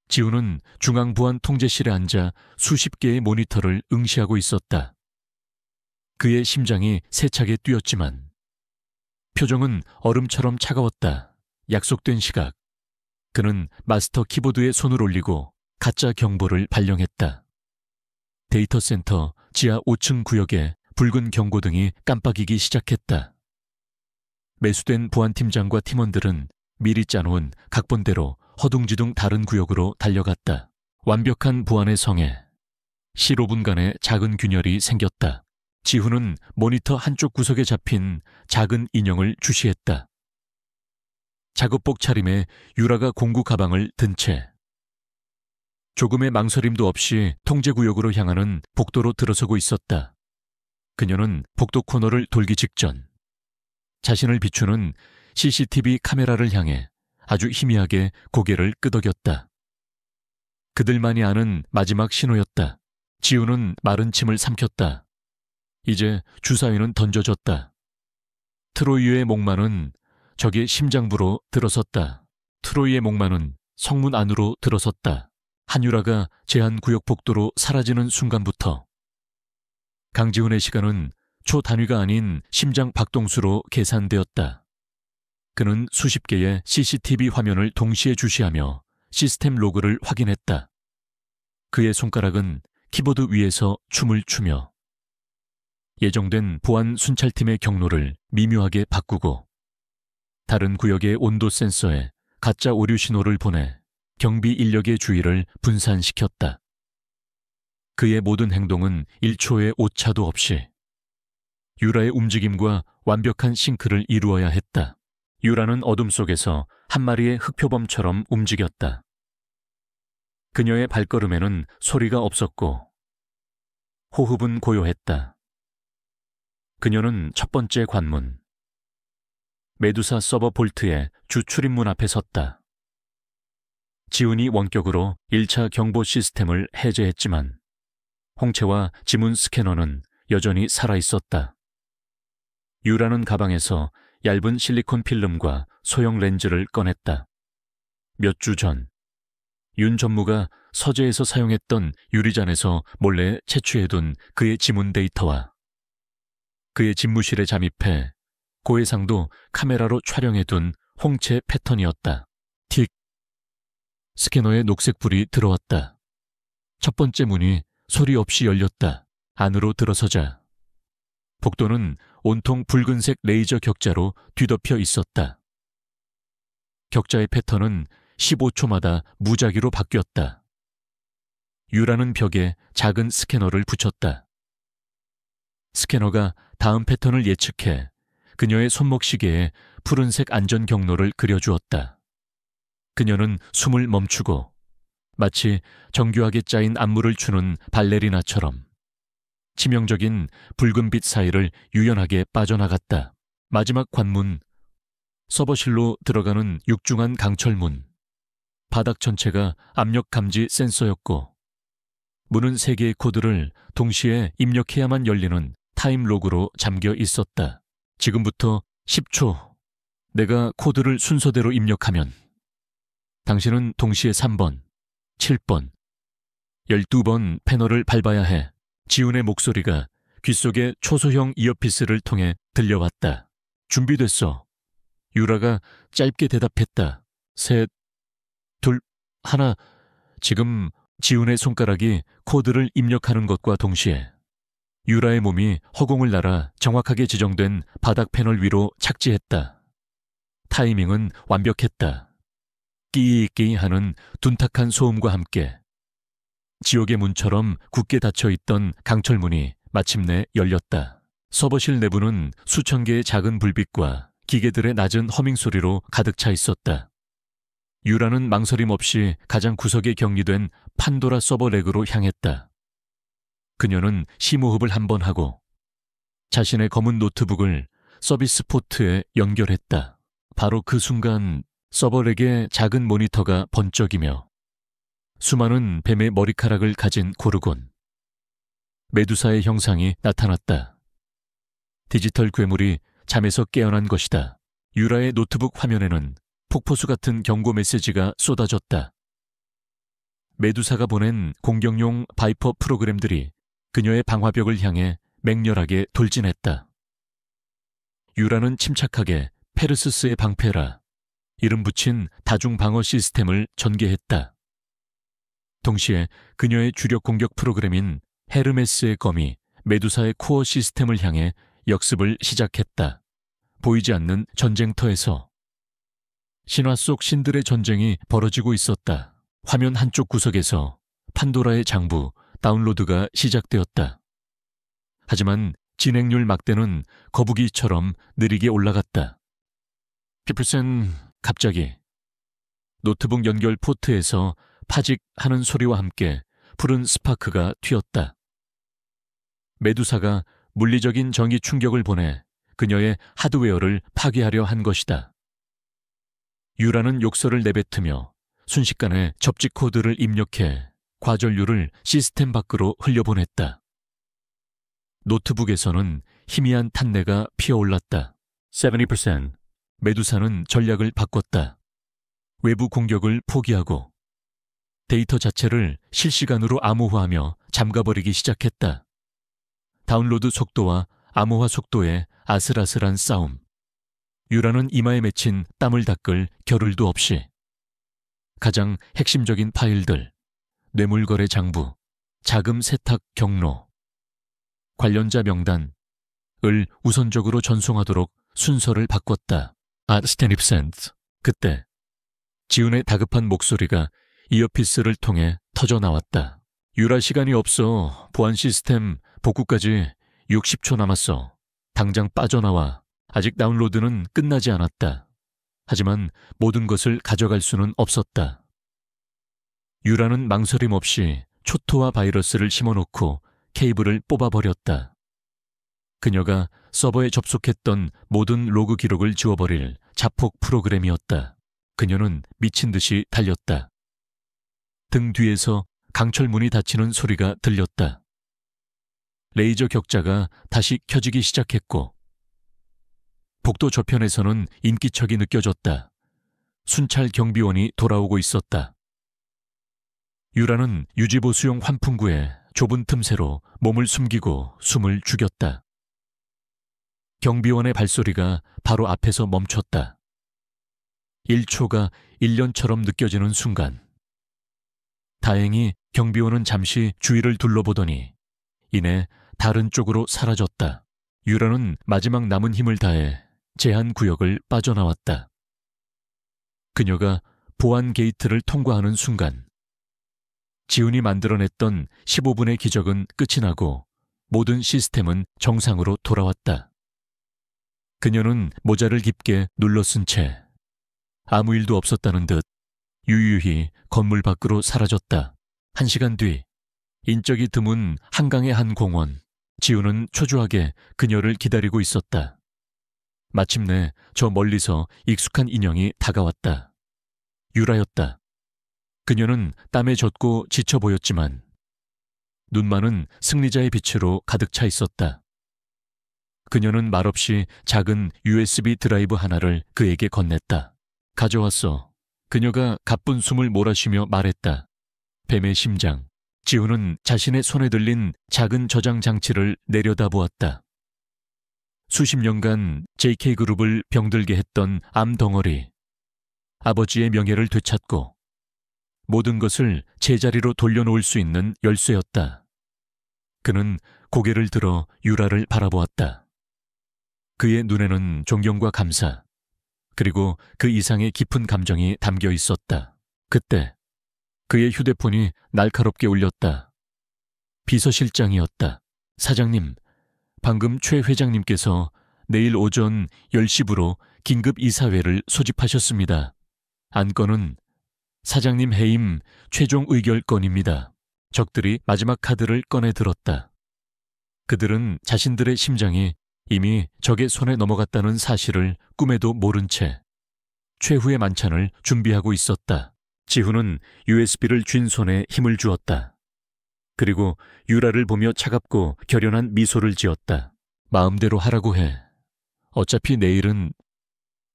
지훈은 중앙보안 통제실에 앉아 수십 개의 모니터를 응시하고 있었다. 그의 심장이 세차게 뛰었지만 표정은 얼음처럼 차가웠다. 약속된 시각. 그는 마스터 키보드에 손을 올리고 가짜 경보를 발령했다. 데이터 센터 지하 5층 구역에 붉은 경고등이 깜빡이기 시작했다. 매수된 보안팀장과 팀원들은 미리 짜놓은 각본대로 허둥지둥 다른 구역으로 달려갔다. 완벽한 보안의 성에 15분간의 작은 균열이 생겼다. 지훈은 모니터 한쪽 구석에 잡힌 작은 인형을 주시했다. 작업복 차림에 유라가 공구 가방을 든 채 조금의 망설임도 없이 통제구역으로 향하는 복도로 들어서고 있었다. 그녀는 복도 코너를 돌기 직전 자신을 비추는 CCTV 카메라를 향해 아주 희미하게 고개를 끄덕였다. 그들만이 아는 마지막 신호였다. 지훈은 마른 침을 삼켰다. 이제 주사위는 던져졌다. 트로이의 목마는 적의 심장부로 들어섰다. 트로이의 목마는 성문 안으로 들어섰다. 한유라가 제한구역 복도로 사라지는 순간부터 강지훈의 시간은 초단위가 아닌 심장 박동수로 계산되었다. 그는 수십 개의 CCTV 화면을 동시에 주시하며 시스템 로그를 확인했다. 그의 손가락은 키보드 위에서 춤을 추며 예정된 보안 순찰팀의 경로를 미묘하게 바꾸고 다른 구역의 온도 센서에 가짜 오류 신호를 보내 경비 인력의 주의를 분산시켰다. 그의 모든 행동은 1초의 오차도 없이 유라의 움직임과 완벽한 싱크를 이루어야 했다. 유라는 어둠 속에서 한 마리의 흑표범처럼 움직였다. 그녀의 발걸음에는 소리가 없었고 호흡은 고요했다. 그녀는 첫 번째 관문 메두사 서버 볼트의 주 출입문 앞에 섰다. 지훈이 원격으로 1차 경보 시스템을 해제했지만 홍채와 지문 스캐너는 여전히 살아있었다. 유라는 가방에서 얇은 실리콘 필름과 소형 렌즈를 꺼냈다. 몇 주 전, 윤 전무가 서재에서 사용했던 유리잔에서 몰래 채취해둔 그의 지문 데이터와 그의 집무실에 잠입해 고해상도 카메라로 촬영해둔 홍채 패턴이었다. 틱! 스캐너에 녹색불이 들어왔다. 첫 번째 문이 소리 없이 열렸다. 안으로 들어서자 복도는 온통 붉은색 레이저 격자로 뒤덮여 있었다. 격자의 패턴은 15초마다 무작위로 바뀌었다. 유라는 벽에 작은 스캐너를 붙였다. 스캐너가 다음 패턴을 예측해 그녀의 손목시계에 푸른색 안전 경로를 그려주었다. 그녀는 숨을 멈추고 마치 정교하게 짜인 안무를 추는 발레리나처럼 치명적인 붉은 빛 사이를 유연하게 빠져나갔다. 마지막 관문, 서버실로 들어가는 육중한 강철문. 바닥 전체가 압력 감지 센서였고 문은 3개의 코드를 동시에 입력해야만 열리는 타임록으로 잠겨 있었다. 지금부터 10초. 내가 코드를 순서대로 입력하면 당신은 동시에 3번, 7번, 12번 패널을 밟아야 해. 지훈의 목소리가 귓속에 초소형 이어피스를 통해 들려왔다. 준비됐어. 유라가 짧게 대답했다. 3, 2, 1. 지금 지훈의 손가락이 코드를 입력하는 것과 동시에 유라의 몸이 허공을 날아 정확하게 지정된 바닥 패널 위로 착지했다. 타이밍은 완벽했다. 끼익끼 하는 둔탁한 소음과 함께 지옥의 문처럼 굳게 닫혀있던 강철문이 마침내 열렸다. 서버실 내부는 수천 개의 작은 불빛과 기계들의 낮은 허밍 소리로 가득 차 있었다. 유라는 망설임 없이 가장 구석에 격리된 판도라 서버 렉으로 향했다. 그녀는 심호흡을 한 번 하고 자신의 검은 노트북을 서비스 포트에 연결했다. 바로 그 순간 서버 렉의 작은 모니터가 번쩍이며 수많은 뱀의 머리카락을 가진 고르곤, 메두사의 형상이 나타났다. 디지털 괴물이 잠에서 깨어난 것이다. 유라의 노트북 화면에는 폭포수 같은 경고 메시지가 쏟아졌다. 메두사가 보낸 공격용 바이퍼 프로그램들이 그녀의 방화벽을 향해 맹렬하게 돌진했다. 유라는 침착하게 페르스스의 방패라 이름 붙인 다중 방어 시스템을 전개했다. 동시에 그녀의 주력 공격 프로그램인 헤르메스의 검이 메두사의 코어 시스템을 향해 역습을 시작했다. 보이지 않는 전쟁터에서 신화 속 신들의 전쟁이 벌어지고 있었다. 화면 한쪽 구석에서 판도라의 장부 다운로드가 시작되었다. 하지만 진행률 막대는 거북이처럼 느리게 올라갔다. 피플센 갑자기 노트북 연결 포트에서 파직 하는 소리와 함께 푸른 스파크가 튀었다. 메두사가 물리적인 정의 충격을 보내 그녀의 하드웨어를 파괴하려 한 것이다. 유라는 욕설을 내뱉으며 순식간에 접지 코드를 입력해 과전류를 시스템 밖으로 흘려보냈다. 노트북에서는 희미한 탄내가 피어올랐다. 70%. 메두사는 전략을 바꿨다. 외부 공격을 포기하고 데이터 자체를 실시간으로 암호화하며 잠가버리기 시작했다. 다운로드 속도와 암호화 속도의 아슬아슬한 싸움. 유라는 이마에 맺힌 땀을 닦을 겨를도 없이 가장 핵심적인 파일들, 뇌물거래 장부, 자금 세탁 경로, 관련자 명단을 우선적으로 전송하도록 순서를 바꿨다. 스테닙센트. 그때 지훈의 다급한 목소리가 이어피스를 통해 터져나왔다. 유라 시간이 없어. 보안 시스템 복구까지 60초 남았어. 당장 빠져나와. 아직 다운로드는 끝나지 않았다. 하지만 모든 것을 가져갈 수는 없었다. 유라는 망설임 없이 초토화 바이러스를 심어놓고 케이블을 뽑아버렸다. 그녀가 서버에 접속했던 모든 로그 기록을 지워버릴 자폭 프로그램이었다. 그녀는 미친 듯이 달렸다. 등 뒤에서 강철문이 닫히는 소리가 들렸다. 레이저 격자가 다시 켜지기 시작했고 복도 저편에서는 인기척이 느껴졌다. 순찰 경비원이 돌아오고 있었다. 유라는 유지보수용 환풍구에 좁은 틈새로 몸을 숨기고 숨을 죽였다. 경비원의 발소리가 바로 앞에서 멈췄다. 1초가 1년처럼 느껴지는 순간 다행히 경비원은 잠시 주위를 둘러보더니 이내 다른 쪽으로 사라졌다. 유라는 마지막 남은 힘을 다해 제한 구역을 빠져나왔다. 그녀가 보안 게이트를 통과하는 순간 지훈이 만들어냈던 15분의 기적은 끝이 나고 모든 시스템은 정상으로 돌아왔다. 그녀는 모자를 깊게 눌러 쓴 채 아무 일도 없었다는 듯 유유히 건물 밖으로 사라졌다. 1시간 뒤 인적이 드문 한강의 한 공원. 지우는 초조하게 그녀를 기다리고 있었다. 마침내 저 멀리서 익숙한 인형이 다가왔다. 유라였다. 그녀는 땀에 젖고 지쳐 보였지만 눈만은 승리자의 빛으로 가득 차 있었다. 그녀는 말없이 작은 USB 드라이브 하나를 그에게 건넸다. 가져왔어. 그녀가 가쁜 숨을 몰아쉬며 말했다. 뱀의 심장. 지우는 자신의 손에 들린 작은 저장 장치를 내려다보았다. 수십 년간 JK그룹을 병들게 했던 암덩어리. 아버지의 명예를 되찾고 모든 것을 제자리로 돌려놓을 수 있는 열쇠였다. 그는 고개를 들어 유라를 바라보았다. 그의 눈에는 존경과 감사, 그리고 그 이상의 깊은 감정이 담겨 있었다. 그때 그의 휴대폰이 날카롭게 울렸다. 비서실장이었다. 사장님, 방금 최 회장님께서 내일 오전 10시부로 긴급 이사회를 소집하셨습니다. 안건은 사장님 해임 최종 의결 건입니다. 적들이 마지막 카드를 꺼내 들었다. 그들은 자신들의 심장이 이미 적의 손에 넘어갔다는 사실을 꿈에도 모른 채 최후의 만찬을 준비하고 있었다. 지훈은 USB를 쥔 손에 힘을 주었다. 그리고 유라를 보며 차갑고 결연한 미소를 지었다. 마음대로 하라고 해. 어차피 내일은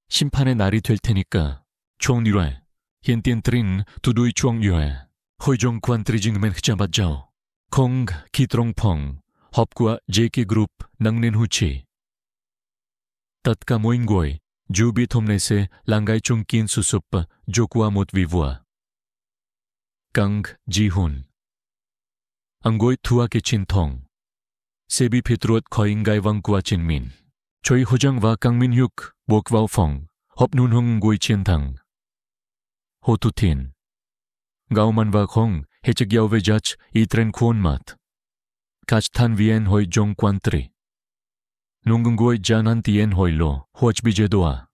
심판의 날이 될 테니까. 총리회, 현tiên 두두이 총리회, hội quan trinh h자바자오, 콩 기트롱펑, họp JK Group nâng lên hưu trì. Tất cả mọi người, dù biết hôm nay sẽ là ngày chung kiến sự sụp cho qua một vị vua. Kang Ji-hun. Ang ngôi thua cái chiến thong. Sẽ bị phê truột khỏi ngai vang qua chiến min. Choi Ho-jang và Kang Min-hyuk buộc vào phòng, họp nun hung ngôi chiến thắng. Ho Tu-tin. Gauman và Khong hệ trực giao về jach y tren khuôn mặt. Kach than vien hoi jong quan tri. Nung ngôi janan tien hoi lo, hoch bije doa.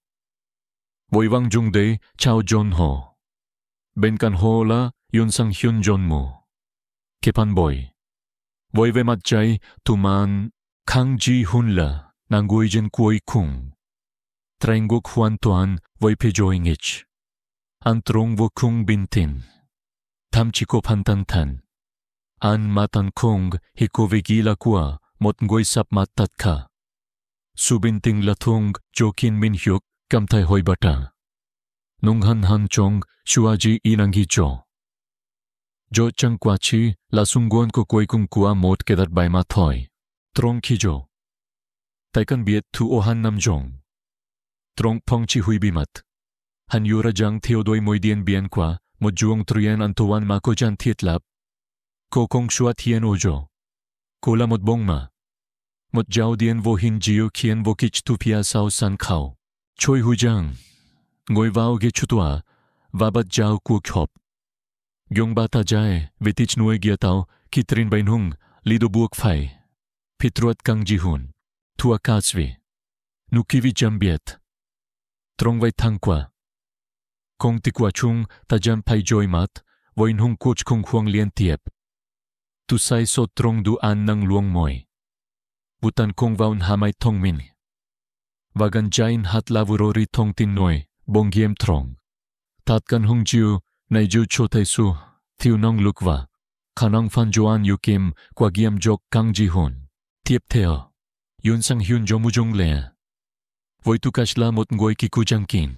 Vội vang jung de chao John Ho. Bên cạnh Ho là Yoon Sang Hyun John Mu. Kepan boy. Vội về mặt trái tuman Kang Ji-hun là nàng ngôi jen kuoi kung. Trang gok huan toan vội pe joing ich. An trong vô kung bintin. Tham chỉ cô pan tan. An matan kong hiko vegila qua một ngôi sap matat ka. Subin ting latung Jokin Min Hyuk kam thai hoi bata. Nung han chong shuaji inangi cho. Jo chang qua chi la sungguan ko koi kung qua một kedat bai ma thoi. Trong khi jo. Tai kan biet tu o han nam jong. Trong phong chi hui bi mat. Han yura jang theodoi moi dien bien qua một juong trien antoan ma ko jan thiet lap. Cô kong shua thien ojo. Cô là một bông mà. Một giáo điên vô hình diêu khiến vô kích tu pia sao san khao. Choi hu jang. Ngồi vào ghế chu tòa. Và bắt giáo cuộc họp. Gyong ba ta jae về tich nuôi gia tao khi trin bain hung lido buộc phải. Pitruat Kang Ji-hun. Tua kasvi. Nukivi jambiet. Trong vai thang qua. Kong tikwa chung ta jam pai joy mat. Voin hung coach kong huang lien tiep. Tu sai so trong du an nang luong moi. Butan kong vaun hamay tong min. Vagan jain hat lavurori tong tin noi, bong giem trong. Tat kan hung jiu, nai jiu chotai su, thiu nong lukva. Kanang fan joan yukim, qua giem jok Kang Ji-hun. Tiep theo. Yoon Sang Hyun jo mujung le. Voi tu kashla một ngôi kiku jangkin.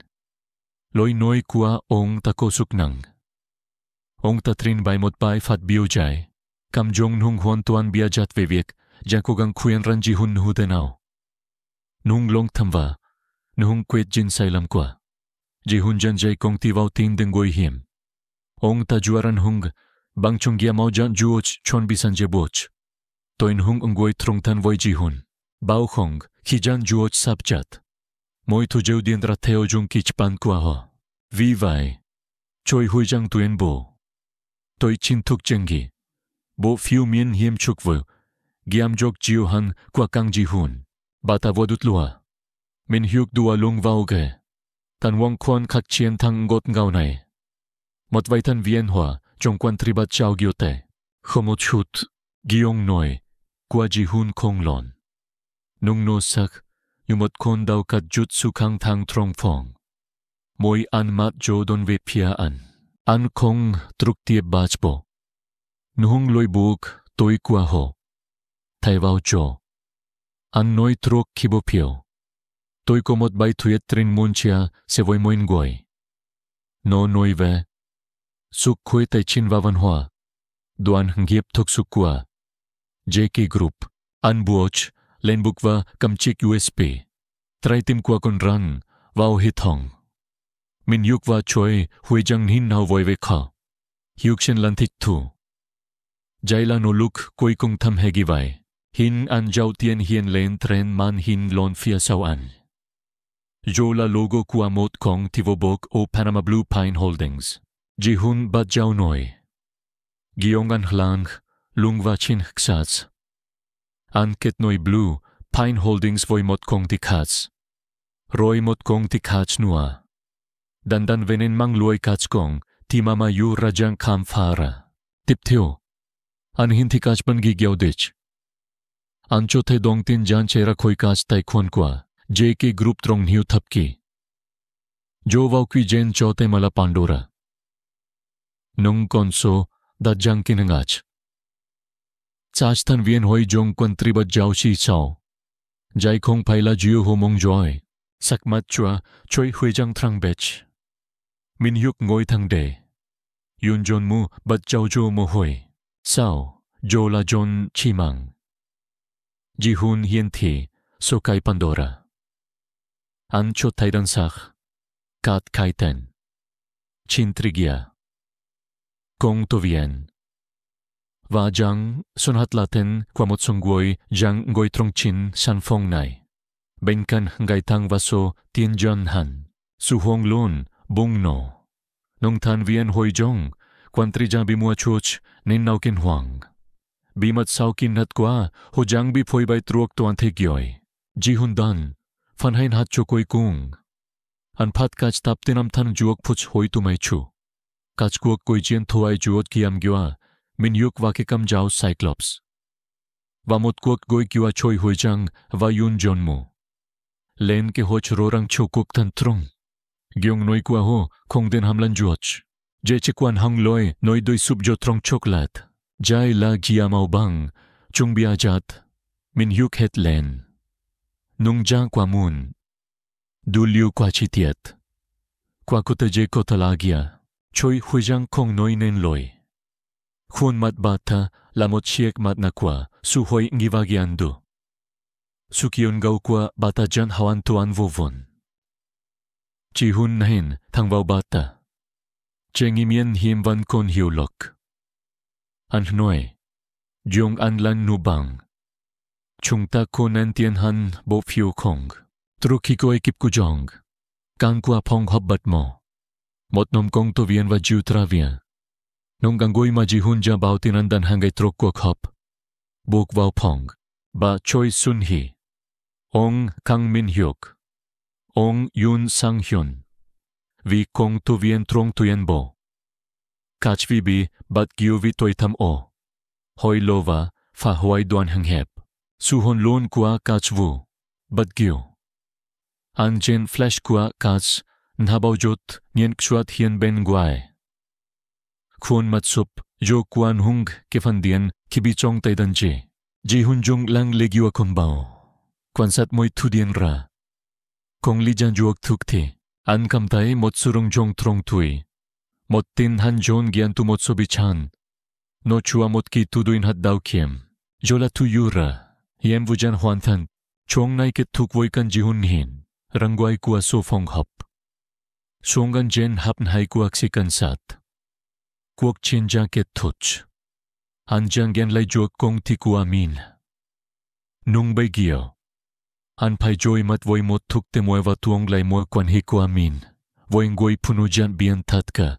Loi noi qua ong tako suk nang. Ong ta trin bai một bai fat biu jai. Kam jong nung huan tuan bia jat về việc. Jako gang khuyen ran Ji-hun hu de nao. Nung long tham va. Nung quét jin sai lam qua. Ji-hun jan jay kong ti vào tin den goi hiểm. Ong ta juaran hung. Bang chung gia mau jan juoch chon bisan je boch. Toin hung ngoi trong tan voi Ji-hun. Bao khong khi jan juoch sap chat. Moi tu jeu dien ra theo jung kich pan qua ho. Vi vai. Choi hui jang tuen bo. Toi chin thuk jengi. Bo phiêu miên hiểm chuk vô. giamjok jiuhan qua kang jihun, bata vodut lua. Min hyuk dua lung vauge, tan wong kwan khak chien thang ngot ngao này. Một vài thân viên hòa trong quan tribat chao giote, không một chút, giong noi, qua jihun kong lon. Nung no sak, yu một con đau cắt chút su khang thang trong phong. Môi an mat jo don ve pia an kong truk tiệp bach bo. Nuhung loi buk tôi qua ho. Thay vào jo. An noi truk kibo pio. Tôi có một bài thuyết trin munchia se voi moin goi. No noi ve. Suk khôi tay chin va văn hoa. Doan ngiep thok suk qua. JK Group. An buoch. Lên buk va cầm chiếc USB. Trai tim qua con ran. Vào hit hong. Min yuk va choi hui jang hin nào voi ve kha. Hyuk shen lan thích thu. Jai la no luk koi kong tham hegi vai. Hin an jau tien hien len tren man hin lon fia sao an. Jo la logo qua mot kong tivobok o Panama Blue Pine Holdings. Jihun bat jau noi. Giongan hlang lung va chin ksats. An ket noi Blue Pine Holdings voi mot kong tikats. Roy mot kong tikats nua. Dandan venen mang luoi kats kong ti mama yu rajang kam fara. Tip theo. An hin tikats ban gi gyao dich. An cho the dong tin jan chera khoi kats tai khon kwa. JK Group trong hiu thapki. Jo vau qui jen cho te mala Pandora. Nung konso da jang kinangach. Chach than vien hoi jong quan tribat jau si sao. Jai khong paila jiu ho mong joy. Sakmat chua choi hui jang trang bech. Min hyuk ngoi thang de. Yun jon mu bat jau jo mo hoi. Sao, jo la jon chi mang. Jihun hien thi, so kai Pandora. An cho thaidan sak. Kat kaiten. Chin trigia. Kong to vien. Va jang son hat laten qua mot song goi jang ngoi trong chin san phong nai. Ben kan ngai thang vaso tien jan han. Su hong lon bong no. Nong than vien hoi jong quan tri jang bi mua choch nen nau ken huang. Bi mat sao kin hat qua ho jang bi phoi bai truok tuan the gyoi. Ji hun dan fan hain hat cho koi kung. An phat kach tap tinam than juok phuch hoi tu mai chu. Kach kuok koi jen thoai juot kiam gywa. Min yuk va ke kam jao Cyclops. Va mot kuok goi kiwa choi hoi jang va yun jon mu. Len ke hoch rorang cho kuok tan trong. Gyong noi kwa ho kong den hamlan juoch. Je che kwan hang loi noi doi sup jo trong chocolate. Jai la gia mau bang chung bia jat. Min yuk het len. Nung jang kwa mun. Du liu kwa chitiet. Kwa kota je kota lagia. Choi hoi jang kong noi nen loi. Khun mat bata la mot chiek mat na kwa su hoi ngivagiandu. Sukion gau kwa bata jan hawan tuan vovon. Chi hun nahin thang vau bata. Chengimien him van kon hiu lok. An noi. Jong an lan nubang. Chung ta kon an tien han bo fiu kong. Truki ko ekip ku jong. Kang kwa pong hop bat mo. Mot nom kong to vien va jiu travien. Nung gangoi ma jihun ja bao tinandan hangay trok kwa khop. Buk vau pong. Ba choi sun hi. Ong kang min hyuk. Ong yun sang hyun. Vi kong tu vien trong tuyen bo. Kach vi bi bat giu vi toi tham o. Hoi lova fa huay duan hang hep. Suhon lon kwa kach vu. Bat giu. An jen flash kwa kach nhabao jot nyen kshuat hien ben guay. Khun mat sup jo kwan hung kefandien kibi chong taidan je. Jihun jung lang legiwa kombao. Kwansat moi tudien ra. Kong li jan juok thuk thi. An kam tai mot surung jong trong tui. Mot tin han jon gian tu mot sobi chan. No chua mot ki tuduin hat dau kiem. Jola tu yura. Yem vujan huan than. Chong nai ke thuk voi kan jihun hin. Rangwai kua so phong hop. Songan jen hapn hai kuak si kan sat. Kuok chin jang ke tuch. An jang gen lai juok kong ti kua min. Nung bay gio. An pai joy mat voi mot thuk te moeva tuong lai mo kwan hi kua min. Voi ngoi punu jan bian tatka.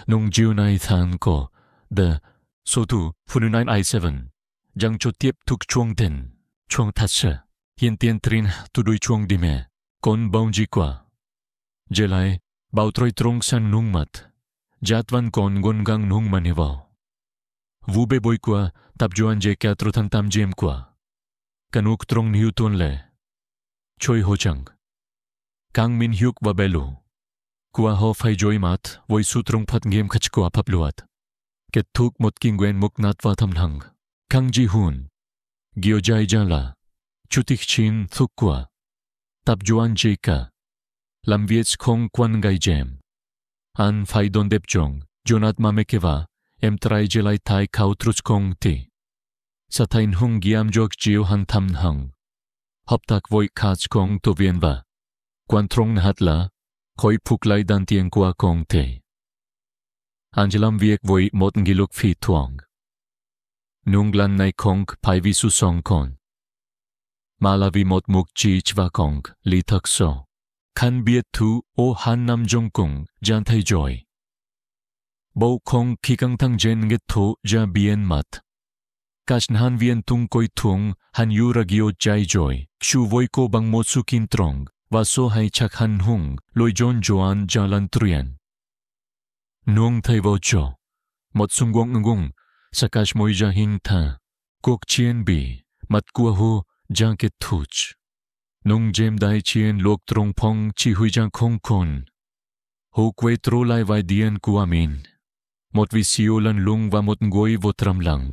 Nung jiu nai than ko. The so tu punu 9 I7. Giang cho tiếp thúc chuông tên, chuông thật sự, hiện tiền trin tu đuôi chuông đi mẹ, con bông gì qua. Giờ lại, bao trôi trong san nung mặt, giát văn con gôn gang nung mani vào. Vũ bê bôi qua, tập joan dê kẹt rô thân tam dêm qua. Kanuk trong hiu tuôn lệ. Choi ho chang. Kang min hiuk và belu. Qua ho phai joy mat, voi su trong phát game khach qua pap luat. Kết thúc một kinh quen mục nát và thầm hằng. Kang ji hun. Gio jai jala. Chutik chin thuk qua. Tập joan dê ka. Làm viết không quan gai jem. An phai don dep jong. Jonat mamekeva. Em trai jelai thai khao trus kong ti. Sa thain hung giam jok jiu han tham hang. Hop tak voi khach kong to vien va. Quan trong hat la, khoi phuk lai dan tieng qua kong te. Angelam viek voi mot ngiluk phi tuang. Nung lan nai kong pai vi su song kon. Mala vi mot muk chi chva kong li tak so. Kan biet tu o han nam jong kong jan thai joy. Bau kong kikang thang jen nget to ja bien mat. Kasn han vien tung koi tung han yura gio jai joy. Shu voi ko bang mo su kin trong. Và so hay chak han hung loi John Joan jalan trien. Nung thai vào cho. Một sung gong ngung. Sakash moi ja hin tha. Kok chien bi. Mat kua ho jang ke tuch. Nung jem dai chien lok trong pong chi hui jang kong kon. Ho quay tro lai vai dien kua min. Một vi siêu lan lung và một ngôi vô tram lang.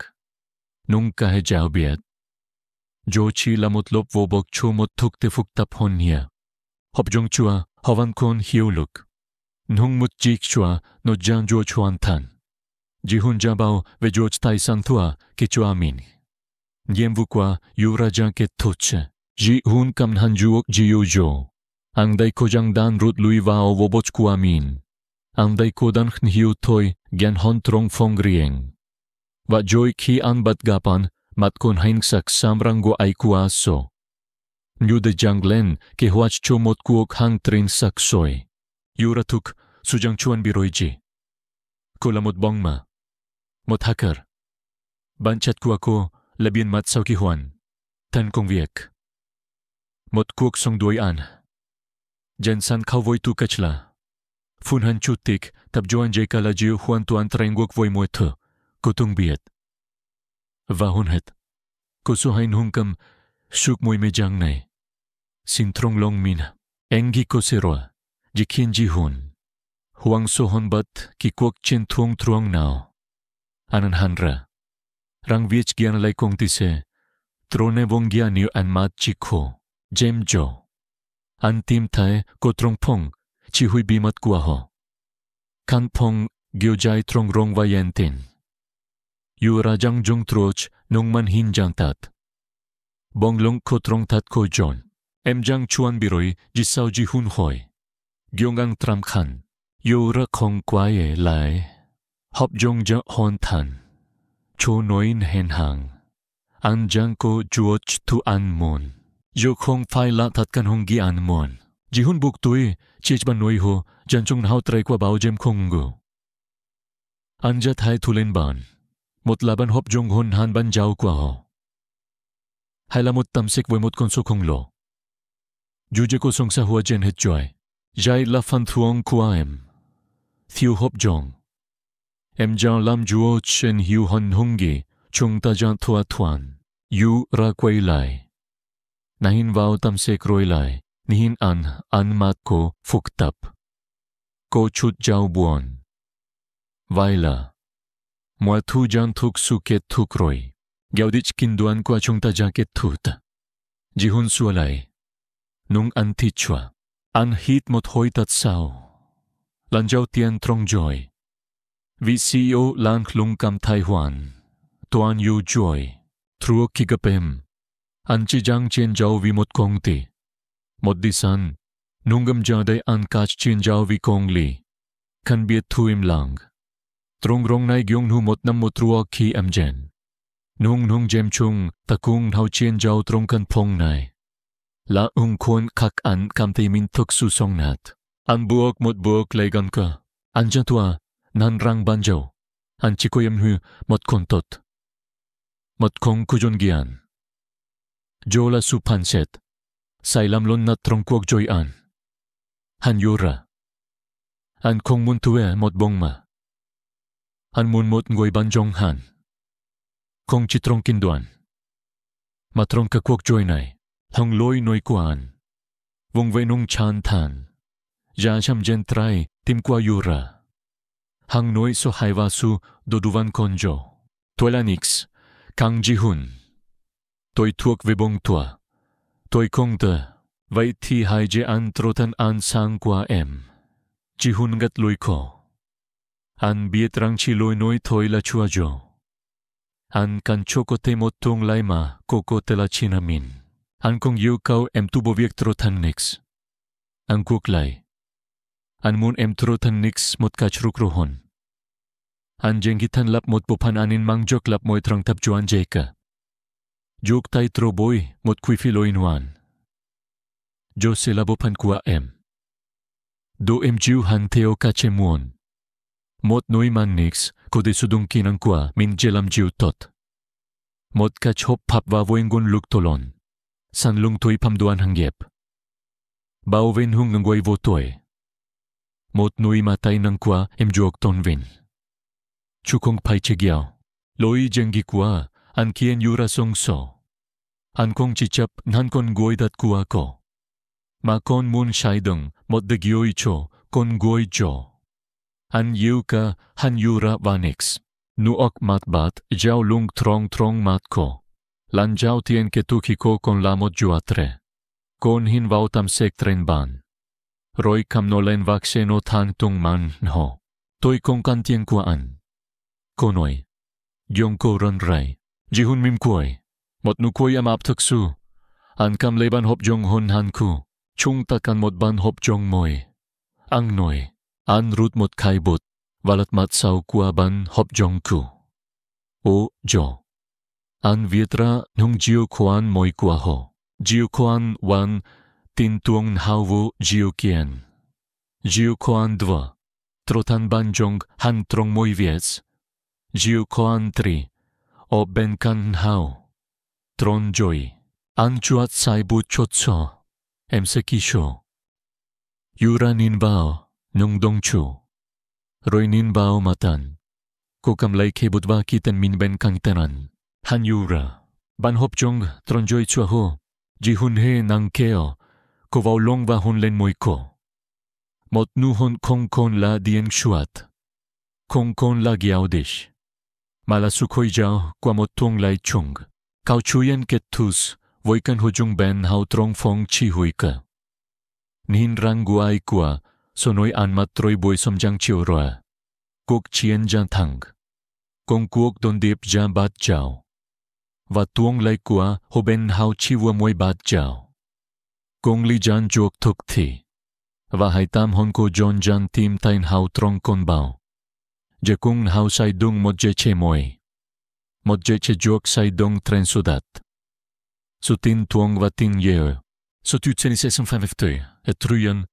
Nung ka he jao biet. Jo chi la một lop vô bok cho một thuk te phuk tap hon hia. Hop jong chua, hovan kon hiu luk. Nung mut jik chua, no jan jo chuan tan. Ji hun jabao ve jo tai san thua, ke chua min. Yem vu qua, yu ra jan ke tuche. Ji hun kam han juok ji yu jo. Ang dai ko jang dan rut lui vao vo boch kua min. Ang dai ko dan khn hiu toi, gian hon trong phong rieng. Va joy ki an bat gapan, mat kon hain sak samrango ai kua so. Nyu de janglen ke huach cho mot kuok hang trin sak soy. Yura tuk sujang chuan biroi ji. Kola mot bong ma. Mot hacker. Banchat kua ko labien mat sau ki huan. Tan kong viek. Mot kuok song duay an. Jan san kau voi tu kachla. Fun han chutik tab joan jay kala jiu huan tuan traingok voi moe tu. Kutung biet. Va hun het. Kusu hain hungkam suk moi me jang này. Sin trong long min. Engi ko seroa. Jikin ji hun. Huang so hon bat ki kuok chen tuong truong nao. Anan hanra. Rang viech gian lai kong tise. Trone vong gian niu an mat chi ko. Jem jo. An tim tae ko trong pong. Chi hui bimat kua ho. Kan pong gyo jai trong rong va yentin. Yu ra jang jong troch nung man hin jang tat. Bong long ko trong tat ko John. Em jang chuan biroi jisao ji hun hoi. Gyongang tram khan. Yo ra kong kwae lai. Hop jong ja hon tan. Cho noin hen hang. An jang ko juoch tu an mon. Yo kong phai la tat kan hong gi an mon. Ji hun buk tui chich ban noi ho jan chung hao trai qua bao jem kong go. An ja thai thulen ban. Một laban hop jong hon han ban jao qua ho. Hay là một tâm sik với một con số khổng lồ. Dù cho cô song sa hua jen hết joy. Jai la fan thuong qua em. Thiêu hop jong. Em jao lam juo chen hiu hon hungi. Chung ta jan thua thuan. Yu ra quay lại. Nahin vào tâm sik roi lại. Nihin an mat ko phuk tap. Ko chut jao buon. Vai la. Mua thu jan thuk su ke thuk roi. Giao đích kinh đoan qua chúng ta ra kết thúc. Ji hun xua lại. Nung an thi chua. An hít một hồi tắt sao. Lan giao tiền trong joy. Vị CEO lan lung cam thai hoan. Tuan yu joy. Truo kigapem. An chi jang chen giao vi một kong ti. Một đi san. Nungam ja day an kach chen giao vi kong li. Kan biet thu im lang. Trong rong nai gyong hu một năm một truo ki am jen. Nung jem chung takung hao chien jao trong kan pong nai. La khuôn khak an kam te min thuk su song nat. An buok một buok lay gan ka. An jan tua nan rang ban jao. An chikoyam hu một kon tot. Một kong kujongian. Jola su panset. Sailam lon na trongkwag joy an. Han yura. An kong mun tuwe mot bongma. Han mun mot ngoy banjong han. Kong chitrong kinduan. Matrong kakwag joy nai. Hong loy noy kuan. Vong venong chan tan. Ja sham jentrai tim kwa yura. Hang noy so haiwa su doduvan konjo. Tuelanix. Kang jihun. Toi tuok vebong tua. Toi kong de. Vai thi hai je an trotan an sang kwa em. Jihun gat loy ko. An biet rang chi loy noy toi la chua jo. An kan choko te motong laima koko te la chinamin. An kong yu kau em tubo viek trotan nix. An kuk lai. An mun em trotan nix mot kachruk rohon. An jengkitan lap mot popan anin mangjok lap moy trang tap juan jeka. Jok tai troboy mot kuifi loinwan. Jo se labopan kua em. Do em jiu han teo kachemuon. Mot noi man nix kode sudung kinang kua min jelam jiu tot. Mot kach hop pap wavoingon luk tolon. San lung toi pamduan hangyep. Bao ven hung ngangway votoy. Mot noi matay nang kua em juok ton vin. Chukong pai chegiao. Loi jengi kua an kien yura song so. An kong chichap nan kon goy dat kua ko. Ma kon mun shaidong mot de gyoy cho kon goy jo. An yu ka han yura vanix. Nuok mat bat jiao lung trong mat ko. Lan jiao tien ketuki ko kon lamot juatre. Kon hin vautam sek tren ban. Roy kam no len vakse no tan tung man ho. Toi kong kan tien kua an. Konoy. Gyong ko ron rai. Jihun mim kuay. Mot nu kuay am ap taksu. An kam leban hop jong hon han ku. Chung takan mot ban hop jong moy. Ang noy. An rut mot kaibut. Valat mat sao kua ban hop jong ku. O jo. An vietra nung jiu kuan moy kua ho. Jiu kuan wan tin tuong hauvo jiu kien. Jiu kuan dva. Trotan ban jong han trong moy vies. Jiu kuan tri. O ben kan hao. Tron joy. An chuat saibu chotso. Em se kisho. Yura nin bao. Nung dong chu. Roy nin bao matan. Kokam lay kebutwa kiten min ben kang tenan. Han yura. Ban hop jong tron joy chua ho. Jihun he nang keo. Ko vau long va hon len moy ko. Mot nu hon kong kon la dieng shuat. Kong kon la giaudish. Mala sukoy jao kwa mot tong lai chung. Kau chuyen ket tus. Voikan hujung ben hau trong fong chi hui ka. Nin rang guay kwa. Sonoy an matroy boy somjang chiu roa. Kuk chien jan thang. Kong kuok don dip jan bat jao. Va tuong lai kwa hoben hau chiwa moy bat jao. Kong li jan jok tuk thi. Va haitam hon ko jon jan tim tain hau trong kon bao. Je kung hau sai dung mod je che moy. Mod je che jok sai dung tren sudat. Sutin tuong va tin yeo. So tu tsenis 55 et truyen